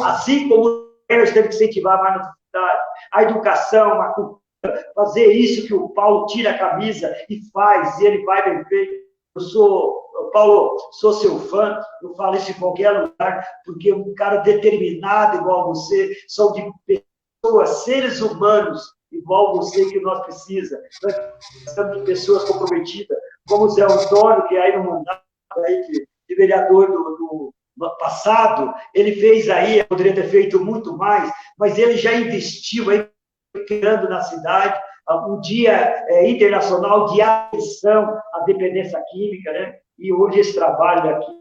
Assim como nós temos que incentivar mais na sociedade, a educação, a cultura, fazer isso que o Paulo tira a camisa e faz, e ele vai bem feito. Paulo, sou seu fã, eu falo isso em qualquer lugar, porque um cara determinado igual você, são de pessoas, seres humanos igual você que nós precisamos. Nós precisamos de pessoas comprometidas, como o Zé Antônio, que aí no mandato aí, de vereador do passado, ele fez aí, poderia ter feito muito mais, mas ele já investiu aí, criando na cidade, um dia internacional de atenção à dependência química, né? E hoje esse trabalho aqui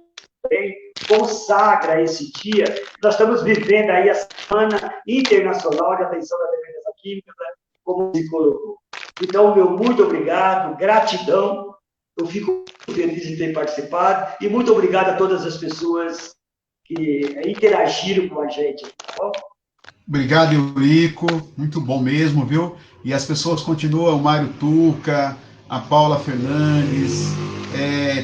também consagra esse dia. Nós estamos vivendo aí a Semana Internacional de Atenção à Dependência Química, né? Como se colocou. Então, meu muito obrigado, gratidão, eu fico muito feliz de ter participado e muito obrigado a todas as pessoas que interagiram com a gente. Tá bom? Obrigado, Eurico, muito bom mesmo, viu? E as pessoas continuam, o Mário Tuca, a Paula Fernandes,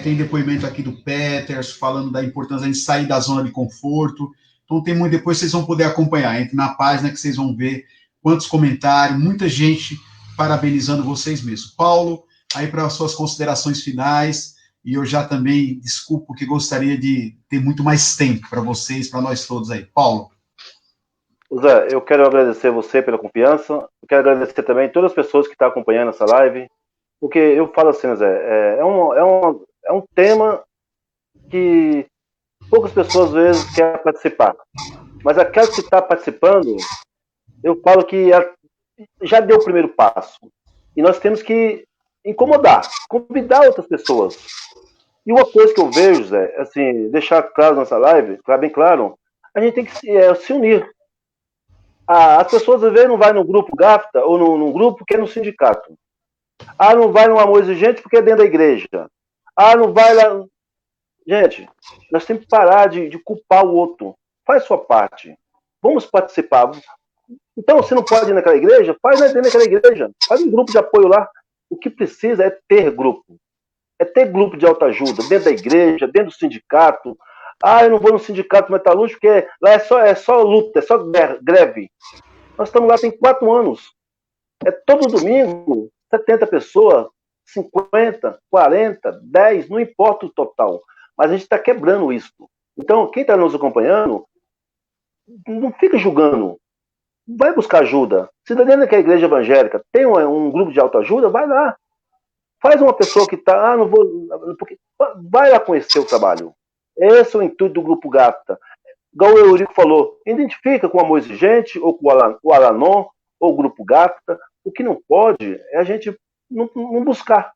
tem depoimento aqui do Peters, falando da importância de sair da zona de conforto. Então tem muito, depois vocês vão poder acompanhar, entre na página que vocês vão ver quantos comentários, muita gente parabenizando vocês mesmos. Paulo, aí para as suas considerações finais, e eu já também desculpo que gostaria de ter muito mais tempo para vocês, para nós todos aí. Paulo. Zé, eu quero agradecer você pela confiança, eu quero agradecer também todas as pessoas que estão acompanhando essa live, porque eu falo assim, Zé, é um tema que poucas pessoas às vezes querem participar, mas aquelas que estão participando, eu falo que já deu o primeiro passo, e nós temos que incomodar, convidar outras pessoas. E uma coisa que eu vejo, Zé, assim, deixar claro nessa live, bem claro, a gente tem que se unir. As pessoas às vezes não vai no grupo GAFTA ou num grupo que é no sindicato. Não vai no Amor Exigente porque é dentro da igreja. Não vai lá. Gente, nós temos que parar de culpar o outro. Faz sua parte. Vamos participar. Então, você não pode ir naquela igreja? Faz dentro daquela igreja. Faz um grupo de apoio lá. O que precisa é ter grupo. É ter grupo de autoajuda dentro da igreja, dentro do sindicato. Ah, eu não vou no sindicato metalúrgico porque lá é só luta, é só greve. Nós estamos lá tem 4 anos. É todo domingo, 70 pessoas, 50, 40, 10, não importa o total. Mas a gente está quebrando isso. Então, quem está nos acompanhando, não fica julgando. Vai buscar ajuda. Se dentro daquela igreja evangélica tem um grupo de autoajuda, vai lá. Faz uma pessoa que está, não vou. Porque, vai lá conhecer o trabalho. Esse é o intuito do Grupo GAPTA. Igual o Eurico falou, identifica com o Amor Exigente, ou com o Alanon, ou o Grupo GAPTA. O que não pode é a gente não buscar.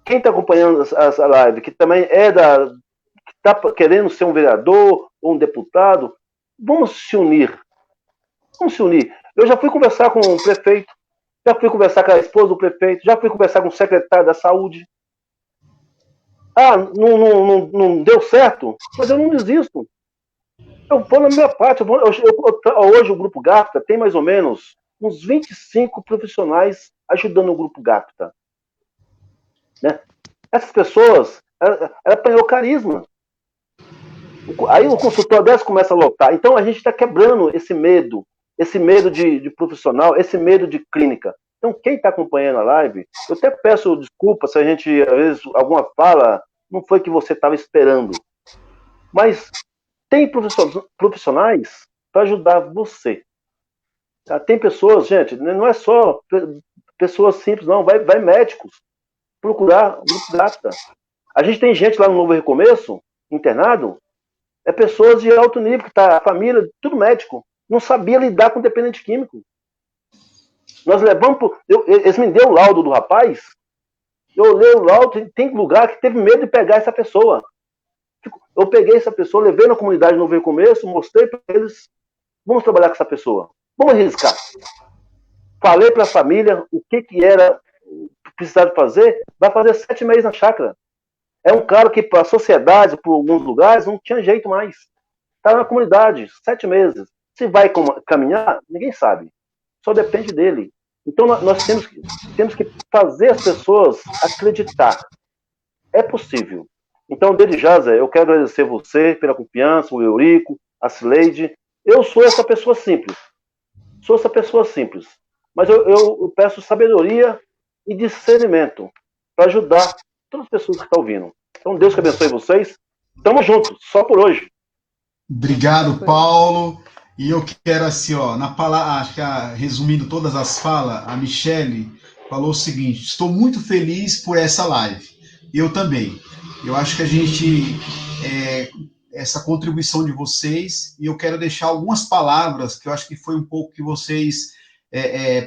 Quem está acompanhando essa live, que também que está querendo ser um vereador ou um deputado, vamos se unir. Vamos se unir. Eu já fui conversar com o prefeito, já fui conversar com a esposa do prefeito, já fui conversar com o secretário da saúde. Ah, não deu certo, mas eu não desisto. Eu vou na minha parte. Hoje o Grupo GAPTA tem mais ou menos uns 25 profissionais ajudando o Grupo GAPTA. Né? Essas pessoas, ela apanhou carisma. Aí o consultor dessa começa a lotar. Então a gente está quebrando esse medo de profissional, esse medo de clínica. Então quem está acompanhando a live, eu até peço desculpa se a gente, às vezes, alguma fala não foi que você estava esperando. Mas tem profissionais para ajudar você. Tá? Tem pessoas, gente, não é só pessoas simples, não. Vai médicos procurar o Grupo GAPTA. A gente tem gente lá no Novo Recomeço, internado, é pessoas de alto nível, que tá a família, tudo médico, não sabia lidar com dependente químico. Nós levamos, eles me deu o laudo do rapaz, eu olhei o laudo, tem lugar que teve medo de pegar essa pessoa. Eu peguei essa pessoa, levei na comunidade no Novo Recomeço, mostrei para eles, vamos trabalhar com essa pessoa, vamos arriscar. Falei para a família o que era precisar fazer, vai fazer 7 meses na chácara. É um cara que, para a sociedade, por alguns lugares, não tinha jeito mais. Está na comunidade, 7 meses. Se vai caminhar, ninguém sabe. Só depende dele. Então, nós temos que fazer as pessoas acreditar. É possível. Então, desde já, Zé, eu quero agradecer você pela confiança, o Eurico, a Cileide. Eu sou essa pessoa simples. Mas eu peço sabedoria e discernimento para ajudar todas as pessoas que estão ouvindo. Então, Deus que abençoe vocês. Tamo junto, só por hoje. Obrigado, Paulo. E eu quero, assim, na palavra, acho que resumindo todas as falas, a Michele falou o seguinte: estou muito feliz por essa live. Eu também. Eu acho que a gente, essa contribuição de vocês, e eu quero deixar algumas palavras que eu acho que foi um pouco que vocês,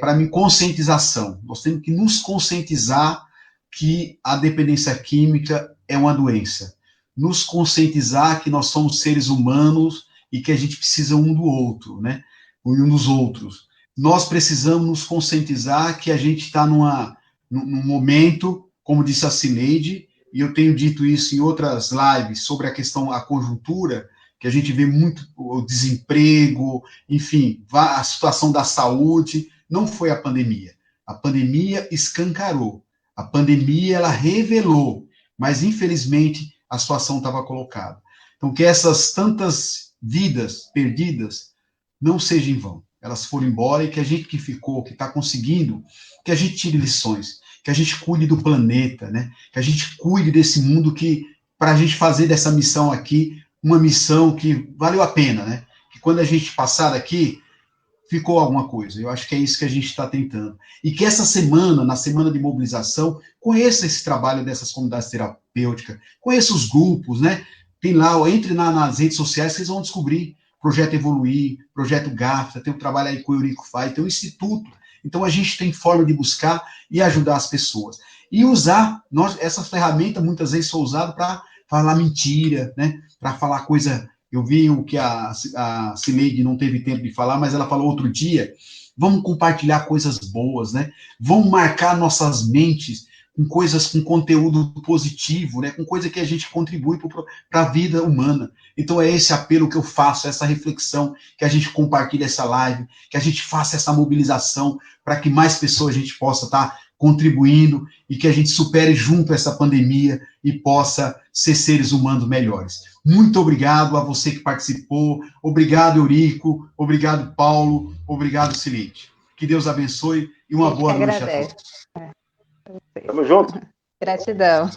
para mim, conscientização. Nós temos que nos conscientizar que a dependência química é uma doença. Nos conscientizar que nós somos seres humanos e que a gente precisa um do outro, né? Um dos outros. Nós precisamos nos conscientizar que a gente está num momento, como disse a Cileide, e eu tenho dito isso em outras lives, sobre a conjuntura, que a gente vê muito o desemprego, enfim, a situação da saúde. Não foi a pandemia. A pandemia escancarou. A pandemia, ela revelou, mas infelizmente a situação estava colocada. Então, que essas tantas vidas perdidas não sejam em vão. Elas foram embora e que a gente que ficou, que está conseguindo, que a gente tire lições, que a gente cuide do planeta, né? Que a gente cuide desse mundo, que para a gente fazer dessa missão aqui uma missão que valeu a pena, né? Que quando a gente passar daqui, ficou alguma coisa. Eu acho que é isso que a gente está tentando. E que essa semana, na semana de mobilização, conheça esse trabalho dessas comunidades terapêuticas, conheça os grupos, né? Tem lá, entre nas redes sociais, vocês vão descobrir Projeto Evoluir, Projeto GAFTA, tem um trabalho aí que o Eurico faz, tem um instituto. Então, a gente tem forma de buscar e ajudar as pessoas. E usar, essas ferramentas muitas vezes são usadas para falar mentira, né? Para falar coisa. Eu vi o que a Cileide não teve tempo de falar, mas ela falou outro dia. Vamos compartilhar coisas boas, né? Vamos marcar nossas mentes com coisas com conteúdo positivo, né, com coisa que a gente contribui para a vida humana. Então é esse apelo que eu faço, essa reflexão, que a gente compartilhe essa live, que a gente faça essa mobilização para que mais pessoas a gente possa estar contribuindo e que a gente supere junto essa pandemia e possa ser seres humanos melhores. Muito obrigado a você que participou, obrigado Eurico, obrigado Paulo, obrigado Sileide. Que Deus abençoe e uma boa noite a todos. Tamo junto. Gratidão.